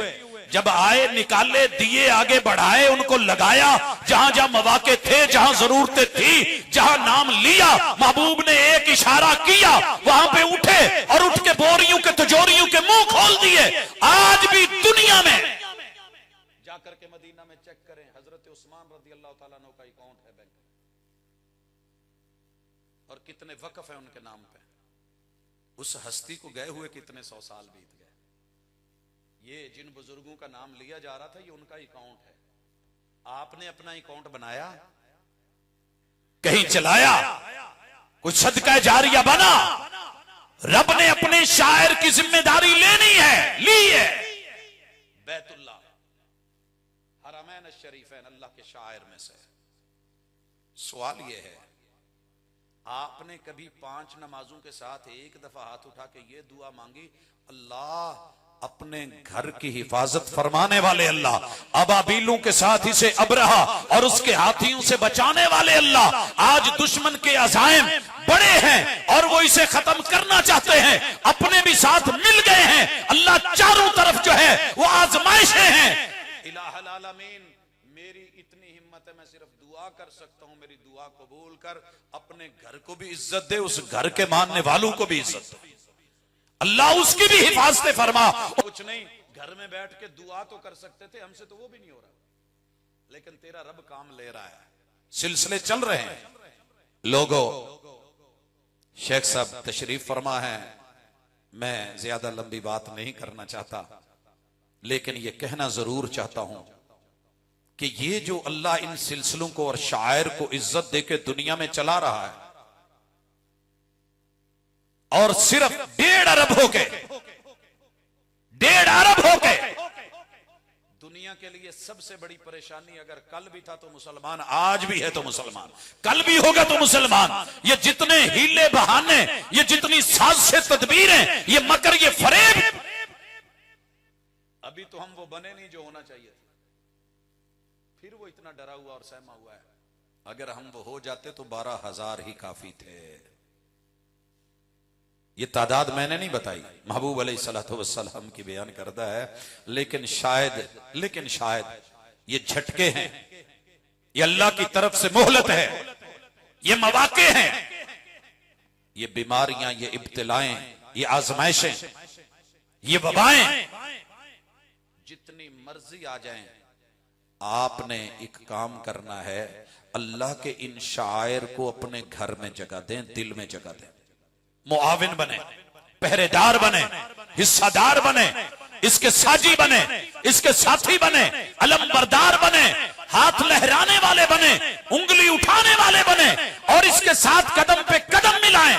जब आए निकाले, दिए, आगे बढ़ाए, उनको लगाया। जहां जहां मौके थे, जहां जरूरतें थी, जहां नाम लिया, महबूब ने एक इशारा किया, वहां पे उठे और उठ के बोरियों के तिजोरियों के मुंह खोल दिए। आज भी दुनिया में जाकर के मदीना में चेक करें, हजरत उस्मान रदी अल्लाह ताला अन्हु का अकाउंट है बैंक, और कितने वक्फ है उनके नाम पे। उस हस्ती को गए हुए कितने 100 साल बीत गए। ये जिन बुजुर्गों का नाम लिया जा रहा था, ये उनका अकाउंट है। आपने अपना अकाउंट बनाया, कहीं चलाया, कुछ सदका जारिया बना। रब ने अपने शायर की जिम्मेदारी लेनी है, ली है। बैतुल्लाह, हरमैन शरीफैन अल्लाह के शायर में से। सवाल यह है, आपने कभी 5 नमाजों के साथ एक दफा हाथ उठा के ये दुआ मांगी, अल्लाह अपने घर की हिफाजत फरमाने वाले अल्लाह, अबाबीलों के साथ इसे अबरहा और उसके हाथियों से बचाने वाले अल्लाह, आज दुश्मन के अज़ाइम बड़े हैं और वो इसे खत्म करना चाहते हैं, अपने भी साथ मिल गए हैं। अल्लाह चारों तरफ जो है वो आजमाइशें हैं। इलाहुल आलमीन, मेरी इतनी हिम्मत है, मैं सिर्फ दुआ कर सकता हूं, मेरी दुआ कबूल कर, अपने घर को भी इज्जत दे, उस घर के मानने वालों को भी इज्जत दे, अल्लाह उसकी भी हिफाजत फरमा। कुछ नहीं, घर में बैठ के दुआ तो कर सकते थे, हमसे तो वो भी नहीं हो रहा, लेकिन तेरा रब काम ले रहा है, सिलसिले चल रहे हैं। लोगों, शेख साहब तशरीफ फरमा है, मैं ज्यादा लंबी बात नहीं करना चाहता, लेकिन यह कहना जरूर चाहता हूं कि ये जो अल्लाह इन सिलसिलों को और शायर को इज्जत देके दुनिया में चला रहा है, और सिर्फ 1.5 अरब होके, 1.5 अरब होके, दुनिया के लिए सबसे बड़ी परेशानी, अगर कल भी था तो मुसलमान, आज भी है तो मुसलमान, कल भी होगा तो मुसलमान। ये जितने हीले बहाने, ये जितनी साजिशें तदबीरें, ये मकर, ये फरेब, अभी तो हम वो बने नहीं जो होना चाहिए था, फिर वो इतना डरा हुआ और सहमा हुआ है। अगर हम वो हो जाते तो 12,000 ही काफी थे। ये तादाद मैंने नहीं बताई, महबूब अलैहिस्सलातु वस्सलाम की बयान करता है। लेकिन शायद ये झटके हैं, ये अल्लाह की तरफ से मोहलत है, ये मौके हैं, ये बीमारियां, ये इब्तिलाएं, ये आजमाइशें, ये वबाएं जितनी मर्जी आ जाएं, आपने एक काम करना है, अल्लाह के इन शायर को अपने घर में जगह दें, दिल में जगह दें, मुआविन बने, पहरेदार बने, हिस्सादार बने, इसके साजी बने, इसके साथी बने, अलमबरदार बने, हाथ लहराने वाले बने, उंगली उठाने वाले बने, और इसके साथ कदम पे कदम मिलाएं।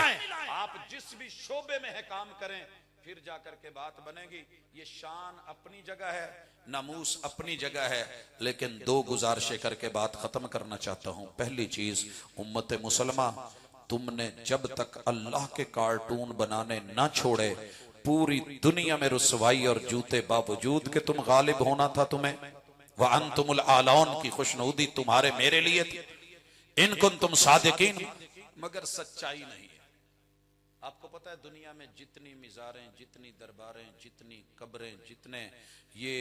आप जिस भी शोबे में है काम करें, फिर जाकर के बात बनेगी। ये शान अपनी जगह है, नामूस अपनी जगह है, लेकिन 2 गुजारिशें करके बात खत्म करना चाहता हूं। पहली चीज, उम्मत मुसलमा, तुमने जब तक अल्लाह के कार्टून बनाने ना छोड़े, पूरी दुनिया में रुसवाई और जूते बावजूद के तुम गालिब होना था तुम्हें। व अंतुमुल आलौन की खुशनुदी तुम्हारे मेरे लिए थी, इन कुंतुम सादिकीन, मगर सच्चाई नहीं है। आपको पता है दुनिया में जितनी मिजारें, जितनी दरबारें, जितनी कब्रें, जितने ये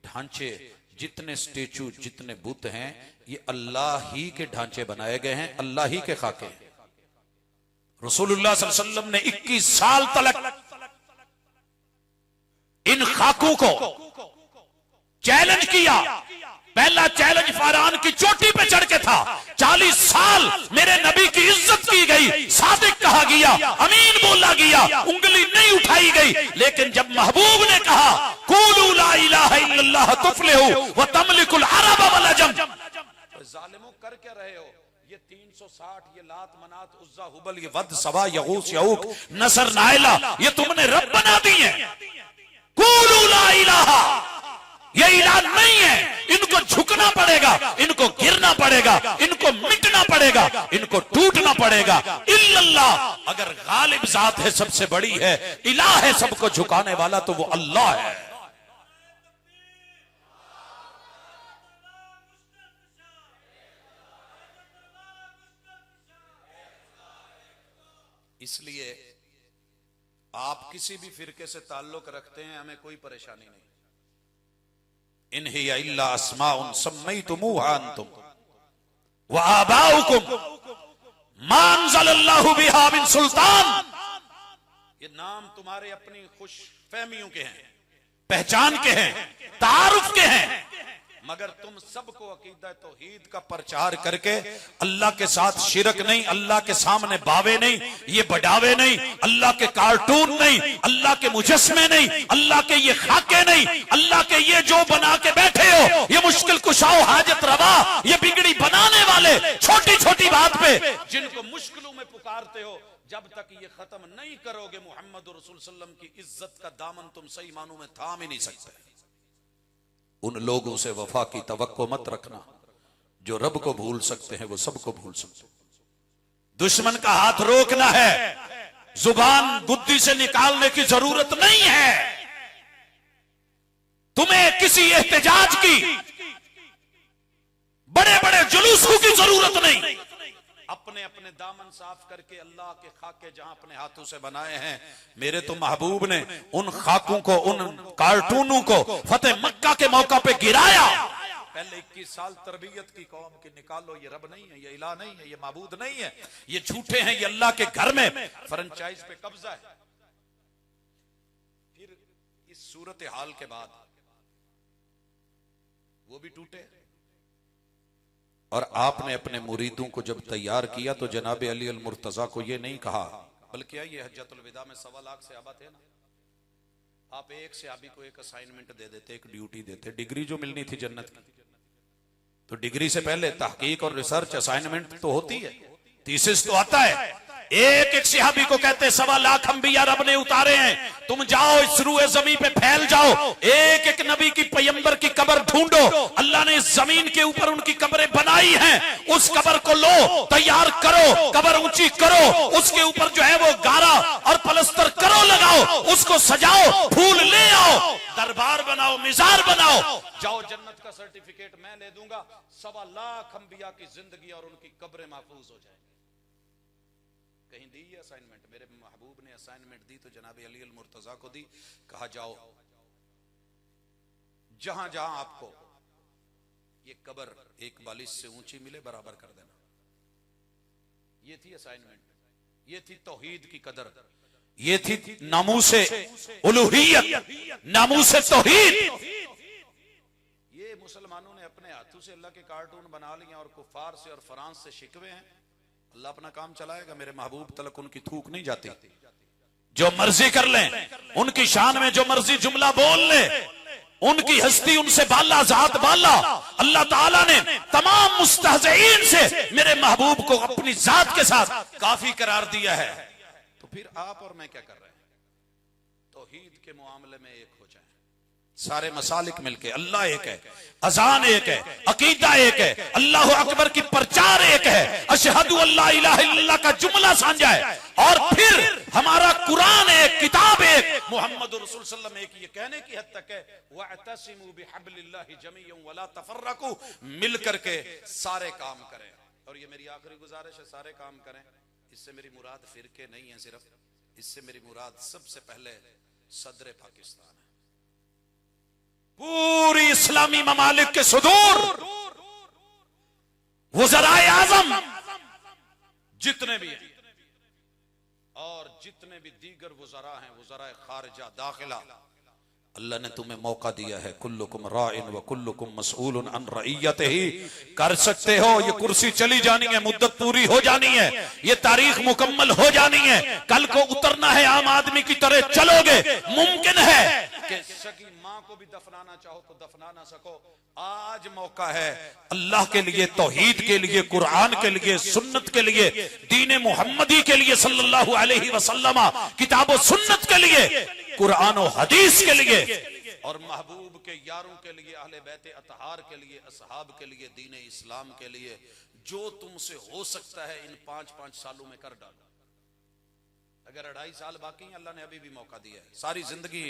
ढांचे, जितने स्टेचू, जितने बुत हैं, ये अल्लाह ही के ढांचे बनाए गए हैं, अल्लाह ही के खाके हैं। रसूलुल्लाह सल्लल्लाहु अलैहि वसल्लम ने 21 साल तक इन खाकों को चैलेंज किया। पहला चैलेंज फरआन की चोटी पे चढ़ के था। 40 साल मेरे नबी की इज्जत की गई, सादिक कहा गया, अमीन बोला गया, उंगली नहीं उठाई गई। लेकिन जब महबूब ने कहा कूलू ला इलाहा इल्लल्लाह तुफ्लिहू व तमलिकुल अरब वल अजम, जालिमों कर क्या रहे हो? ये 300 160 ये लात मनात उज्जा हुबल ये वद सवा यगूस यऊक नसर नाइला ये तुमने रब बना दी है। कुलू ला इलाहा, ये इलाज नहीं है, इनको झुकना पड़ेगा, इनको गिरना पड़ेगा, इनको मिटना पड़ेगा, इनको टूटना पड़ेगा। इल्लल्लाह, अगर गालिब जात है सबसे बड़ी है, इलाह है सबको झुकाने वाला, तो वो अल्लाह है। इसलिए आप किसी भी फिरके से ताल्लुक रखते हैं, हमें कोई परेशानी नहीं। इन हिया इल्ला अस्माउन सम्मैतुमूहा अंतुम व आबाउकुम मा अंज़लल्लाहु बिहा मिन सुल्तान, ये नाम तुम्हारे अपनी खुशफहमियों के हैं, पहचान के हैं, तारुफ के हैं, मगर तुम सबको अकीदा तौहीद का प्रचार करके अल्लाह के साथ शिरक नहीं, अल्लाह के सामने बावे नहीं, ये बढ़ावे नहीं, अल्लाह के कार्टून नहीं, अल्लाह के मुजस्मे नहीं, अल्लाह के ये खाके नहीं, अल्लाह के ये जो बना के बैठे हो, ये मुश्किल कुशाओ हाजत रवा, ये बिगड़ी बनाने वाले, छोटी छोटी बात पे जिनको मुश्किलों में पुकारते हो, जब तक ये खत्म नहीं करोगे मोहम्मद रसूल सल्लल्लाहु अलैहि वसल्लम की इज्जत का दामन तुम सही मानों में थाम ही नहीं सकते। उन लोगों से वफा की तवक्को मत रखना जो रब को भूल सकते हैं, वो सबको भूल सकते हैं। दुश्मन का हाथ रोकना है, जुबान बुद्धि से निकालने की जरूरत नहीं है। तुम्हें किसी एहतजाज की, बड़े बड़े जुलूसों की जरूरत नहीं। अपने अपने दामन साफ करके अल्लाह के खाके जहां अपने हाथों से बनाए हैं, मेरे तो महबूब ने उन खाकों को, उन कार्टूनों को फतेह मक्का के मौका पे गिराया। पहले 21 साल तरबियत की कौम की, निकालो, ये रब नहीं है, ये इलाह नहीं है, ये माबूद नहीं है, ये झूठे हैं, ये अल्लाह के घर में फ्रेंचाइज पे कब्जा है। फिर इस सूरत हाल के बाद वो भी टूटे, और आपने अपने मुरीदों को जब तैयार किया तो जनाब अली अल मुर्तजा को ये नहीं कहा, बल्कि ये हज्जतुल विदा में 1.25 लाख सहाबा थे ना, आप एक सहाबी को एक असाइनमेंट दे देते, एक ड्यूटी देते, डिग्री जो मिलनी थी जन्नत की, तो डिग्री से पहले तहकीक और रिसर्च असाइनमेंट तो होती है, थीसिस तो आता है। एक एक सहाबी को कहते 1.25 लाख अंबिया रब ने उतारे हैं, तुम जाओ इस रूए जमीन पे फैल जाओ, एक एक नबी की पैगंबर की कब्र ढूंढो, अल्लाह ने इस जमीन के ऊपर उनकी कब्रें बनाई हैं, उस कब्र को लो, तैयार करो, कब्र ऊंची करो, उसके ऊपर जो है वो गारा और पलस्तर करो, लगाओ, उसको सजाओ, फूल ले आओ, दरबार बनाओ, मिजार बनाओ, जाओ, जन्नत का सर्टिफिकेट मैं ले दूंगा। 1.25 लाख अंबिया की जिंदगी और उनकी कब्रें महफूज हो जाए। कहीं दी ये असाइनमेंट? मेरे महबूब ने असाइनमेंट दी तो जनाब अली अल मुर्तजा को दी, कहा जाओ जहां जहां आपको ये कब्र एक बालिश से ऊंची मिले बराबर कर देना। ये थी असाइनमेंट, ये थी तौहीद की कदर, ये थी नामूसे उलूहियत, नामूसे तौहीद। ये मुसलमानों ने अपने हाथों से अल्लाह के कार्टून बना लिए और कुफार से और फ्रांस से शिकवे हैं। अल्लाह अपना काम चलाएगा, मेरे महबूब तलक उनकी थूक नहीं जाती, जो मर्जी कर लें, उनकी शान में जो मर्जी जुमला बोल ले, उनकी हस्ती उनसे बाला, जात बाला। अल्लाह ताला ने तमाम मुस्तहज़ीन से मेरे महबूब को अपनी जात के साथ काफी करार दिया है। तो फिर आप और मैं क्या कर रहे हैं? तौहीद के मामले में एक हो जाए, सारे मसालिक मिलके, अल्लाह एक है, अजान एक है, अकीदा एक है, अल्लाह अकबर की प्रचार एक है, अशहदु अल्ला इलाहा इल्लल्लाह का जुमला साझा है, और फिर हमारा कुरान एक, किताब एक, मोहम्मद रसूल सल्लल्लाहु अलैहि वसल्लम एक, ये कहने की हद तक है वअतसिमू बिहब्लिल्लाहि जमीअन वला तफर्रकू, मिल करके सारे काम करें। और ये मेरी आखिरी गुजारिश है, सारे काम करें। इससे मेरी मुराद फिरके नहीं है सिर्फ, इससे मेरी मुराद सबसे पहले सदर पाकिस्तान है। पूरी इस्लामी ममालिक के सुदूर वज़राए आज़म जितने भी हैं और जितने भी दीगर वज़रा हैं, वज़राए खारिजा, दाखिला, अल्लाह ने तुम्हें मौका दिया है। कुल्लुकुम राइन व कुल्लुकुम मसऊलुन अन रइयतिही। कर सकते हो, ये कुर्सी चली जानी है, मुद्दत पूरी हो जानी है, ये तारीख मुकम्मल हो जानी है, कल को उतरना है, आम आदमी की तरह चलोगे, मुमकिन है। कि सगी मां को भी दफनाना चाहो तो दफना ना सको। आज मौका है अल्लाह के लिए, तौहीद के लिए, कुरान के लिए, सुन्नत के लिए, दीन मोहम्मदी के लिए सल्लल्लाहु अलैहि वसल्लम, किताब और सुन्नत के लिए, कुरान और हदीस के लिए, और महबूब के यारों के लिए, अहले बैत अतहार के लिए, असहाब के लिए, दीन इस्लाम के लिए। जो तुमसे हो सकता है इन 5-5 सालों में कर डालो। अगर 2.5 साल बाकी हैं, अल्लाह ने अभी भी मौका दिया है। सारी जिंदगी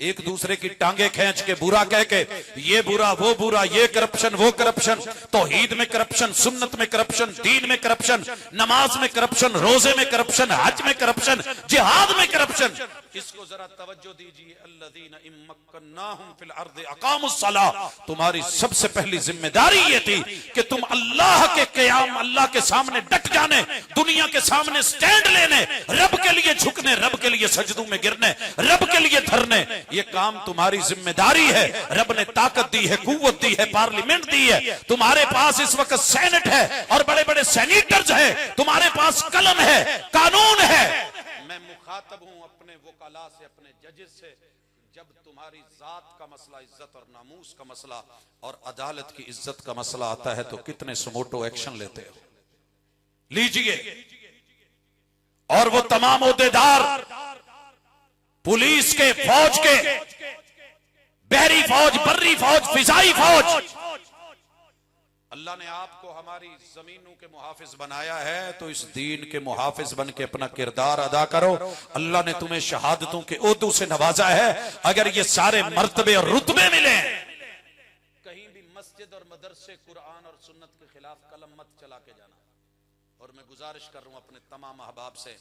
एक दूसरे की टांगे खींच के, बुरा कह के, ये बुरा वो बुरा, ये करप्शन वो करप्शन, तौहीद में करप्शन, सुन्नत में करप्शन, दीन में करप्शन, नमाज में करप्शन, रोजे में करप्शन, हज में करप्शन, जिहाद में करप्शन। इसको जरा तवज्जो दीजिए। अल्लज़ीना इम्मक्कन्नाहुम फिल अर्दि अक़ामुस्सलाह। तुम्हारी सबसे पहली जिम्मेदारी ये थी कि तुम अल्लाह के क़याम, अल्लाह के सामने डट जाने, दुनिया के सामने स्टैंड लेने, रब के लिए झुकने, रब के लिए सजदों में गिरने, रब के लिए धरने। ये काम तुम्हारी जिम्मेदारी है। रब ने ताकत दी है, कुव्वत दी है, पार्लियामेंट दी है। तुम्हारे पास इस वक्त सेनेट है और बड़े बड़े सेनेटर्स हैं। तुम्हारे पास कलम है, कानून है। मैं मुखातब हूं अपने वकाला से, अपने जजेस से। जब तुम्हारी जात का मसला, इज्जत और नामूस का मसला और अदालत की इज्जत का मसला आता है तो कितने सुमोटो एक्शन लेते हो। लीजिए। और वो तमाम ओहदेदार, पुलिस के, फौज के, बहरी फौज, बर्री फौज, फिजाई फौज, अल्लाह ने आपको हमारी जमीनों के मुहाफिज बनाया है तो इस दीन के मुहाफिज बन के अपना किरदार अदा करो। अल्लाह ने तुम्हें शहादतों के ओहदों से नवाजा है। अगर ये सारे मर्तबे और रुतबे मिले, कहीं भी मस्जिद और मदरसे, कुरान और सुन्नत के खिलाफ कलम मत चला के जाना। और मैं गुजारिश कर रहा हूं अपने तमाम अहबाब से,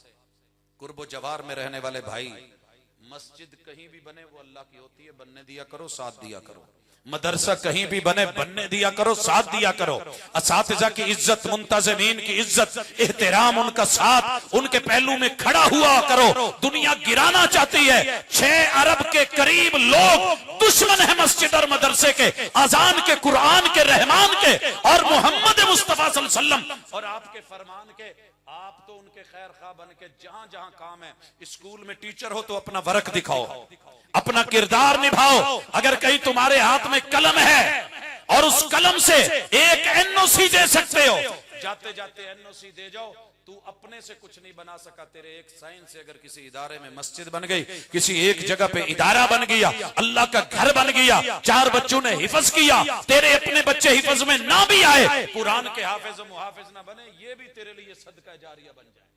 कुर्बो जवार में रहने वाले भाई, मस्जिद कहीं भी बने वो अल्लाह की होती है, बनने दिया करो, साथ दिया करो। मदरसा कहीं भी बने, बनने दिया करो, साथ दिया करो। असातिज़ा की इज्जत, मुंतज़िमीन की इज्जत, एहतराम, उनका साथ, उनके पहलू में खड़ा हुआ करो। दुनिया गिराना चाहती है। 6 अरब के करीब लोग दुश्मन है मस्जिद और मदरसे के, अजान के, कुरान के, रहमान के और मोहम्मद मुस्तफा सल्लल्लाहु अलैहि वसल्लम और आपके फरमान के। आप तो उनके खैर खा बन के जहां जहां काम है, स्कूल में टीचर हो तो अपना वर्क दिखाओ, अपना किरदार निभाओ। अगर कहीं तुम्हारे हाथ में कलम है और उस कलम से एक एनओसी दे सकते हो, जाते जाते एनओसी दे जाओ। तू अपने से कुछ नहीं बना सका। तेरे एक साइन से अगर किसी इदारे में मस्जिद बन गई, किसी एक जगह पे इदारा बन गया, अल्लाह का घर बन गया, 4 बच्चों ने हिफज किया, तेरे अपने बच्चे हिफज में ना भी आए, कुरान के हाफिज और मुहाफिज ना बने, ये भी तेरे लिए सदका जारिया बन जाए।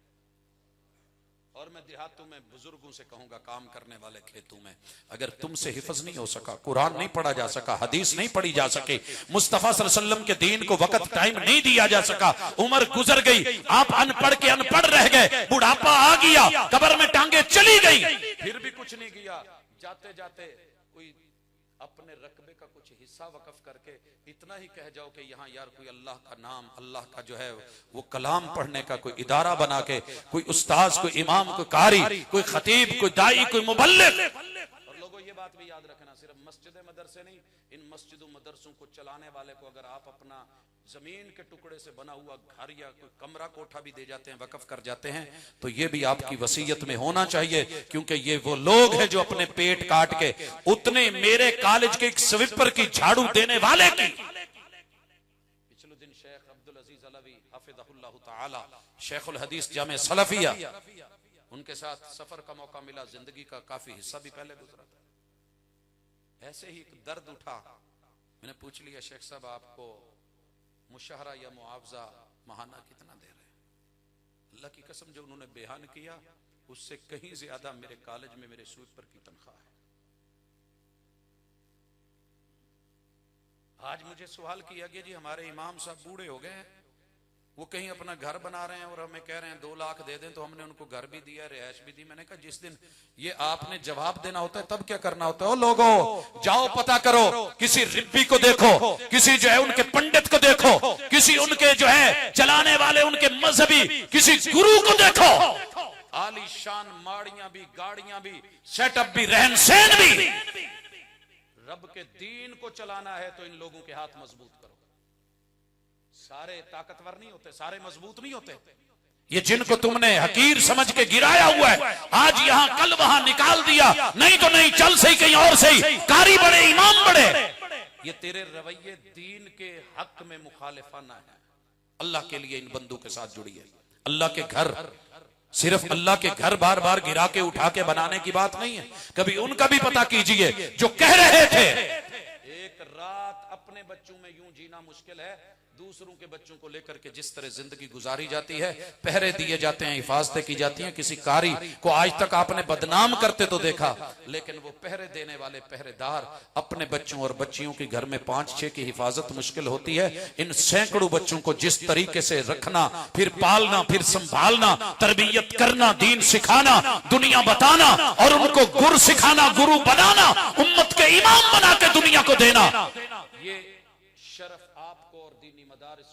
और मैं देहातों में बुजुर्गों से कहूंगा, काम करने वाले खेतों में, अगर तुमसे हिफज नहीं हो सका, कुरान नहीं पढ़ा जा सका, हदीस नहीं पढ़ी जा सके, मुस्तफा सल्लल्लाहु अलैहि वसल्लम के दीन को वक्त टाइम नहीं दिया जा सका, उम्र गुजर गई, आप अनपढ़ के अनपढ़ रह गए, बुढ़ापा आ गया, कब्र में टांगे चली गई, फिर भी कुछ नहीं किया, जाते जाते कोई अपने रकबे का कुछ हिस्सा वक्फ करके इतना ही कह जाओ कि यहाँ यार कोई अल्लाह का नाम, अल्लाह का जो है वो कलाम पढ़ने का कोई इदारा बना के, कोई उस्ताद, कोई इमाम, कोई कारी, कोई खतीब, कोई दाई, कोई मुबल्लिग। और लोगों ये बात भी याद रखना, सिर्फ मस्जिद मदरसे नहीं, इन मस्जिदों मदरसों को चलाने वाले को अगर आप अपना जमीन के टुकड़े से बना हुआ घर या कोई कमरा कोठा भी दे जाते हैं, वक्फ कर जाते हैं, तो ये भी आपकी वसीयत में होना चाहिए। क्योंकि ये वो लोग हैं जो अपने पेट काट के, उतने मेरे कॉलेज के एक स्वीपर की झाड़ू देने वाले की, पिछले दिन शेख अब्दुल अजीज अलवी हफिज़हुल्लाह ताला, शेखुल हदीस जामे सलफिया, उनके साथ सफर का मौका मिला, जिंदगी का काफी हिस्सा भी पहले गुजरा था। ऐसे ही एक दर्द उठा, मैंने पूछ लिया, शेख साहब आपको मुशाहरा या मुआवजा महाना कितना दे रहे हैं? अल्लाह की कसम जो उन्होंने बयान किया उससे कहीं ज्यादा मेरे कॉलेज में मेरे स्वीपर की तनख्वाह है। आज मुझे सवाल किया गया, जी हमारे इमाम साहब बूढ़े हो गए हैं, वो कहीं अपना घर बना रहे हैं और हमें कह रहे हैं 2 लाख दे दें, तो हमने उनको घर भी दिया, रिहाइश भी दी। मैंने कहा जिस दिन ये आपने जवाब देना होता है तब क्या करना होता है? ओ लोगों, जाओ पता करो, किसी रिब्बी को देखो, किसी जो है उनके पंडित को देखो, किसी उनके जो है चलाने वाले उनके मजहबी किसी गुरु को देखो। आलीशान माड़ियां भी, गाड़ियां भी, सेटअप भी, रहन सहन भी। रब के दीन को चलाना है तो इन लोगों के हाथ मजबूत करो। सारे ताकतवर नहीं होते, सारे मजबूत नहीं होते, ये जिनको तुमने हकीर समझ के गिराया हुआ है, आज यहां कल वहां निकाल दिया, नहीं तो नहीं, चल सही कहीं और सही, कारी बड़े इमाम बड़े, ये तेरे रवैये दीन के हक में मुखालिफाना है। अल्लाह के लिए इन बंदों के साथ जुड़िए। अल्लाह के घर, सिर्फ अल्लाह के घर बार बार गिरा के उठा के बनाने की बात नहीं है, कभी उनका भी पता कीजिए जो कह रहे थे एक रात अपने बच्चों में यूं जीना मुश्किल है, दूसरों के बच्चों को लेकर के जिस तरह जिंदगी गुजारी जाती है, पहरे दिए जाते हैं, हिफाजतें की जाती हैं। किसी कारी को आज तक आपने बदनाम करते तो देखा, लेकिन वो पहरे देने वाले पहरेदार अपने बच्चों और बच्चियों की घर में 5-6 की हिफाजत मुश्किल होती है। इन सैकड़ों बच्चों को जिस तरीके से रखना, फिर पालना, फिर संभालना, तरबियत करना, दीन सिखाना, दुनिया बताना और उनको गुर सिखाना, गुरु बनाना, उम्मत के इमाम बना के दुनिया को देना, ये शरफ आपको और दीनी मदारिस